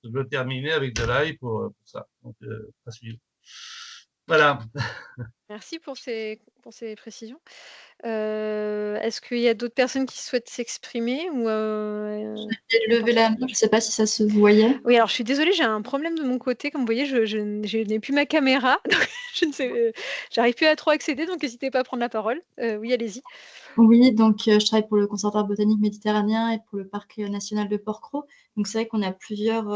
Speaker 4: le terminer avec de l'ail pour ça. Donc à suivre. Voilà.
Speaker 2: Merci pour ces précisions. Est-ce qu'il y a d'autres personnes qui souhaitent s'exprimer ou
Speaker 5: J'ai levé la main, je ne sais pas si ça se voyait.
Speaker 2: Oui, alors je suis désolée, j'ai un problème de mon côté. Comme vous voyez, je n'ai plus ma caméra, donc je ne sais, j'arrive plus à trop accéder, donc n'hésitez pas à prendre la parole. Oui, allez-y.
Speaker 5: Oui, donc je travaille pour le Conservatoire botanique méditerranéen et pour le Parc national de Porquerolles. Donc c'est vrai qu'on a plusieurs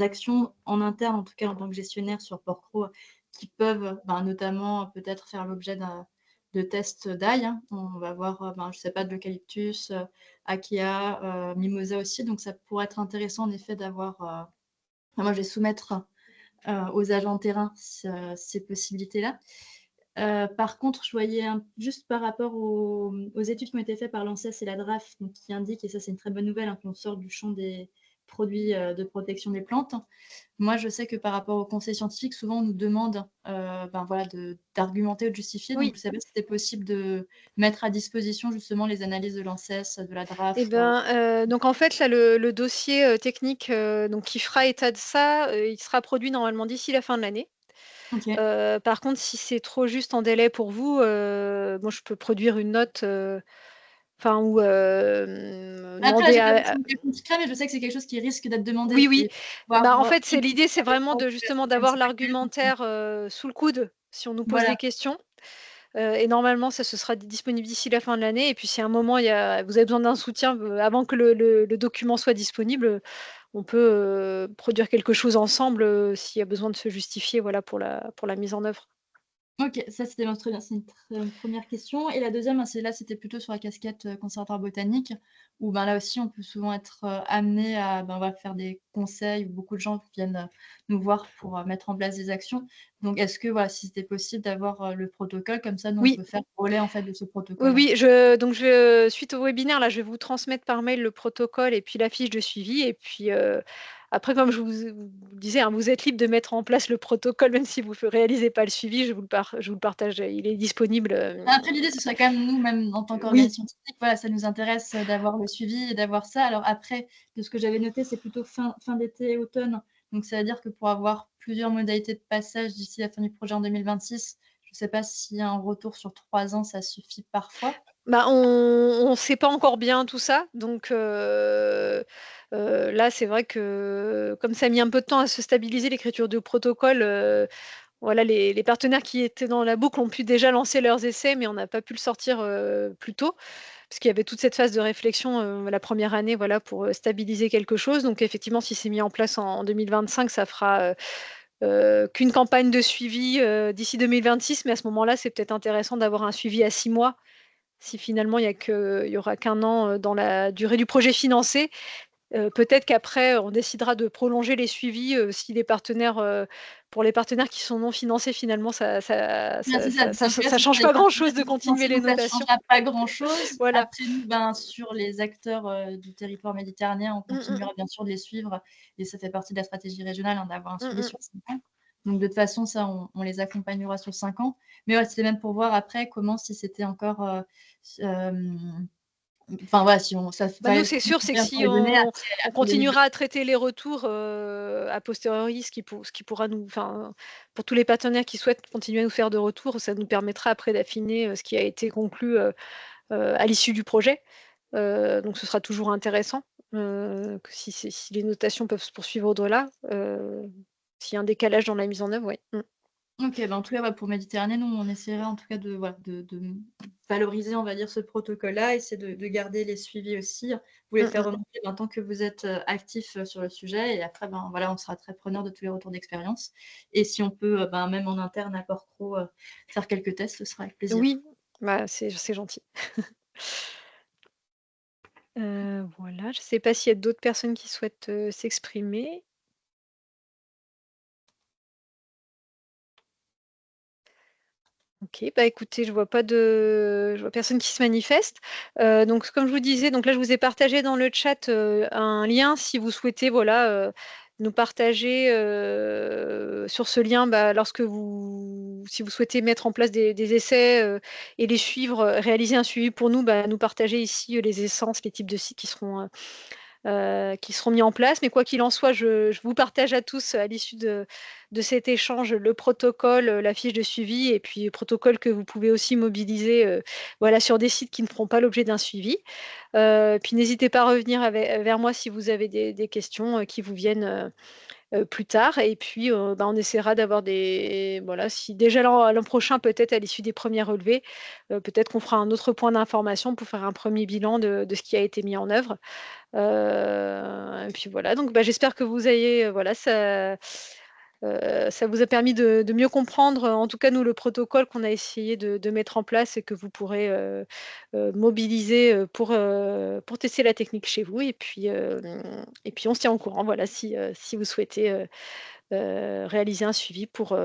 Speaker 5: actions en interne, en tout cas en tant que gestionnaire sur Porquerolles, qui peuvent notamment peut-être faire l'objet de tests d'ail. Hein. On va voir, je ne sais pas, de l'eucalyptus, Akea, mimosa aussi. Donc ça pourrait être intéressant en effet d'avoir... moi, je vais soumettre aux agents de terrain ces possibilités-là. Par contre, je voyais juste par rapport aux études qui ont été faites par l'ANSES et la DRAF, donc, qui indiquent, et ça c'est une très bonne nouvelle, qu'on sort du champ des produits de protection des plantes. Moi, je sais que par rapport au conseil scientifique, souvent on nous demande d'argumenter ou de justifier.
Speaker 2: Oui.
Speaker 5: Donc, je ne sais pas si c'était possible de mettre à disposition justement les analyses de l'ANSES, de la DRAF.
Speaker 2: Eh ben, donc en fait, là, le dossier technique donc, qui fera état de ça, il sera produit normalement d'ici la fin de l'année.
Speaker 5: Ok.
Speaker 2: Par contre, si c'est trop juste en délai pour vous, moi je peux produire une note, ou
Speaker 5: Après, là,
Speaker 2: demander
Speaker 5: j'ai pas
Speaker 2: à...
Speaker 5: de concret, mais je sais que c'est quelque chose qui risque d'être demandé.
Speaker 2: Oui, oui.
Speaker 5: Et pouvoir,
Speaker 2: En fait, l'idée, c'est vraiment
Speaker 5: justement
Speaker 2: d'avoir l'argumentaire sous le coude si on nous pose
Speaker 5: Voilà.
Speaker 2: des questions. Et normalement, ça se sera disponible d'ici la fin de l'année. Et puis, si à un moment, vous avez besoin d'un soutien avant que le document soit disponible, on peut produire quelque chose ensemble s'il y a besoin de se justifier, voilà, pour la mise en œuvre.
Speaker 5: Ok, ça c'était très bien, c'est une première question. Et la deuxième, c'était plutôt sur la casquette conservatoire botanique, où là aussi on peut souvent être amené à faire des conseils, où beaucoup de gens viennent nous voir pour mettre en place des actions. Donc est-ce que si c'était possible d'avoir le protocole, comme ça nous on peut faire relais en fait de ce protocole.
Speaker 2: Oui, donc suite au webinaire, là, je vais vous transmettre par mail le protocole et puis la fiche de suivi. Et puis après, comme je vous disais, hein, vous êtes libre de mettre en place le protocole, même si vous ne réalisez pas le suivi, je vous le partage, il est disponible.
Speaker 5: Après, l'idée, ce serait quand même nous, même en tant qu'organisation scientifique, ça nous intéresse d'avoir le suivi et d'avoir ça. Alors après, de ce que j'avais noté, c'est plutôt fin d'été, automne. Donc, ça veut dire que pour avoir plusieurs modalités de passage d'ici la fin du projet en 2026, je ne sais pas si un retour sur 3 ans, ça suffit parfois.
Speaker 2: On ne sait pas encore bien tout ça. Donc là, c'est vrai que comme ça a mis un peu de temps à se stabiliser l'écriture du protocole, voilà, les partenaires qui étaient dans la boucle ont pu déjà lancer leurs essais, mais on n'a pas pu le sortir plus tôt, parce qu'il y avait toute cette phase de réflexion la première année, voilà, pour stabiliser quelque chose. Donc effectivement, si c'est mis en place en 2025, ça fera qu'une campagne de suivi d'ici 2026. Mais à ce moment-là, c'est peut-être intéressant d'avoir un suivi à 6 mois. Si finalement il y aura qu'1 an dans la durée du projet financé, peut-être qu'après on décidera de prolonger les suivis si les partenaires, pour les partenaires qui sont non financés, finalement ça change pas grand-chose de continuer les notations.
Speaker 5: Ça ne changera pas grand-chose.
Speaker 2: Voilà.
Speaker 5: Après, nous, sur les acteurs du territoire méditerranéen, on continuera bien sûr de les suivre et ça fait partie de la stratégie régionale d'avoir un suivi sur 5 ans. Donc, de toute façon, ça, on les accompagnera sur 5 ans. Mais ouais, c'était même pour voir après comment, si c'était encore. Enfin, voilà, si on. Ça
Speaker 2: Bah, nous,
Speaker 5: fallait
Speaker 2: c'est sûr, c'est que
Speaker 5: pour
Speaker 2: si
Speaker 5: les données
Speaker 2: on
Speaker 5: après
Speaker 2: continuera à traiter les retours, a posteriori, ce qui pourra nous pour tous les partenaires qui souhaitent continuer à nous faire de retours, ça nous permettra après d'affiner, ce qui a été conclu, à l'issue du projet. Donc ce sera toujours intéressant, que si les notations peuvent se poursuivre au-delà, s'il y a un décalage dans la mise en œuvre, oui.
Speaker 5: OK, bah, en tout cas, bah, pour Méditerranée, nous, on essaiera en tout cas de, voilà, de valoriser, on va dire, ce protocole-là, essayer de garder les suivis aussi. Vous les faire remonter ben, tant que vous êtes actifs sur le sujet. Et après, ben, voilà, on sera très preneur de tous les retours d'expérience. Et si on peut, ben, même en interne à Port-Cro, faire quelques tests, ce sera avec plaisir.
Speaker 2: Oui, bah, c'est gentil. Voilà, je ne sais pas s'il y a d'autres personnes qui souhaitent, s'exprimer? OK, bah, écoutez, je vois personne qui se manifeste. Donc comme je vous disais, donc là, je vous ai partagé dans le chat, un lien si vous souhaitez, voilà, nous partager, sur ce lien, bah, si vous souhaitez mettre en place des essais, et les suivre, réaliser un suivi pour nous, bah, nous partager ici, les essences, les types de sites qui seront mis en place. Mais quoi qu'il en soit, je vous partage à tous, à l'issue de cet échange, le protocole, la fiche de suivi et puis le protocole que vous pouvez aussi mobiliser, voilà, sur des sites qui ne feront pas l'objet d'un suivi. Puis n'hésitez pas à revenir vers moi si vous avez des questions, qui vous viennent, plus tard et puis, bah, on essaiera d'avoir voilà, si déjà l'an prochain, peut-être à l'issue des premiers relevés, peut-être qu'on fera un autre point d'information pour faire un premier bilan de ce qui a été mis en œuvre. Et puis voilà, donc bah, j'espère que vous ayez, voilà, ça vous a permis de mieux comprendre, en tout cas nous, le protocole qu'on a essayé de mettre en place et que vous pourrez, mobiliser, pour tester la technique chez vous et puis on se tient au courant, voilà, si vous souhaitez, réaliser un suivi pour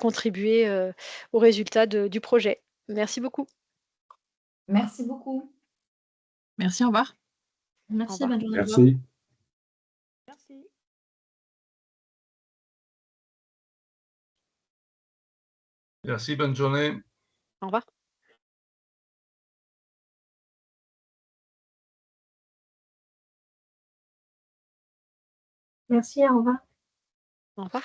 Speaker 2: contribuer, aux résultats du projet. Merci beaucoup.
Speaker 1: Merci beaucoup.
Speaker 3: Merci, au revoir.
Speaker 5: Merci,
Speaker 2: revoir.
Speaker 5: bonne journée. Au revoir.
Speaker 6: Merci.
Speaker 2: Merci.
Speaker 4: Merci, bonne journée.
Speaker 2: Au revoir.
Speaker 1: Merci, au revoir.
Speaker 2: Au revoir.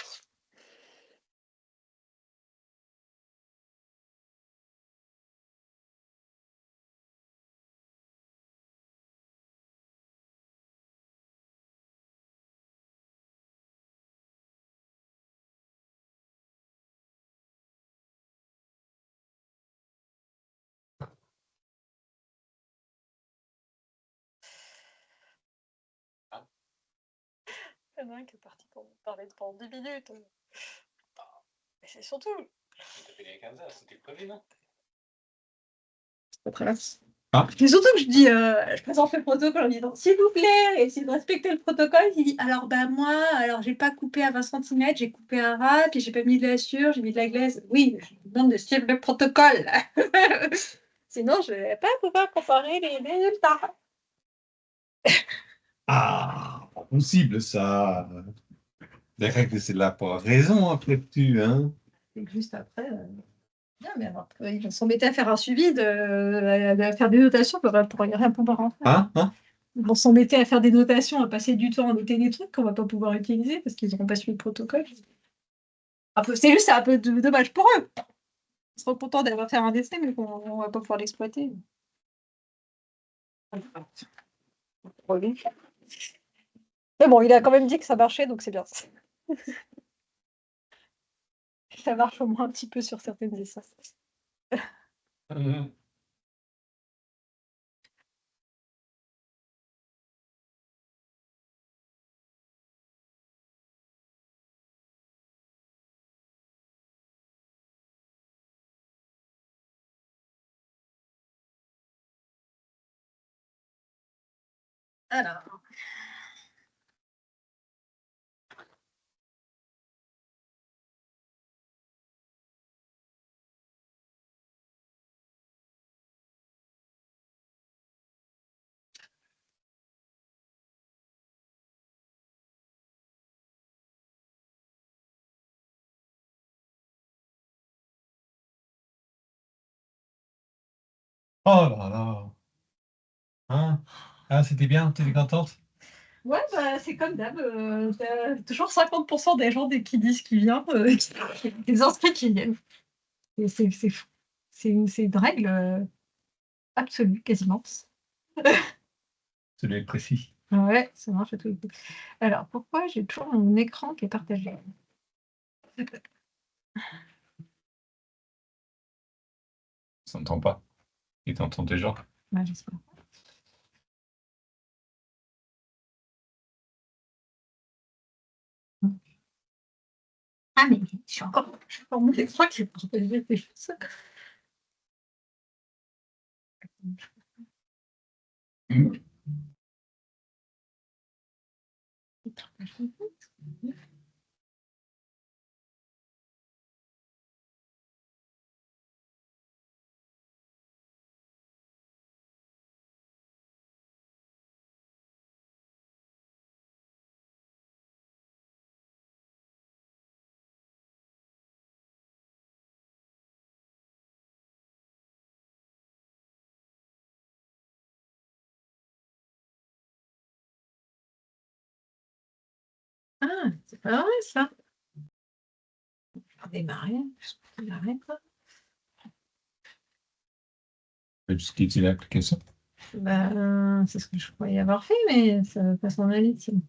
Speaker 2: Il y en a un qui est parti pour me parler pendant 10 minutes. Mais c'est surtout.
Speaker 6: C'était prévu, non?
Speaker 1: Pas très bien.
Speaker 6: Ah.
Speaker 1: Mais surtout que je dis, je présente le protocole en disant s'il vous plaît, essayez de respecter le protocole. Il dit alors bah moi, alors j'ai pas coupé à 20 cm, j'ai coupé un ras, puis j'ai pas mis de la suture, j'ai mis de la glaise. Oui, je vous demande de suivre le protocole. Sinon, je vais pas pouvoir comparer les résultats.
Speaker 6: Ah, pas possible ça. Les règles, c'est là pour raison, après tu, hein.
Speaker 1: Et juste après, non, mais alors, ils vont s'embêter à faire un suivi, à faire des notations pour rien pouvoir en faire.
Speaker 6: Hein?
Speaker 1: Ils vont s'embêter à faire des notations, à passer du temps à noter des trucs qu'on va pas pouvoir utiliser parce qu'ils n'auront pas suivi le protocole. C'est juste, c'est un peu dommage pour eux. Ils seront contents d'avoir fait un essai, mais qu'on va pas pouvoir l'exploiter. Mais bon, il a quand même dit que ça marchait, donc c'est bien. Ça marche au moins un petit peu sur certaines essences. Alors.
Speaker 6: Oh là là. Hein? Ah, c'était bien, t'étais contente?
Speaker 1: Ouais, bah, c'est comme d'hab. T'as toujours 50% des gens qui disent qu'ils viennent, des inscrits qui viennent. Et c'est fou. C'est une règle absolue, quasiment.
Speaker 6: Celui précis.
Speaker 1: Ouais, ça marche à tous les coups. Alors, pourquoi j'ai toujours mon écran qui est partagé?
Speaker 6: Ça s'entend pas. Il t'entend déjà.
Speaker 1: Ouais, j'espère. Ah, mais je suis encore mon écran qui est partagé, c'est juste ça. Ah, c'est pas vrai ça. On va démarrer. Je peux démarrer, quoi.
Speaker 6: Juste quitter l'application.
Speaker 1: Bah, c'est ce que je croyais avoir fait, mais ça va pas s'en aller. Sinon.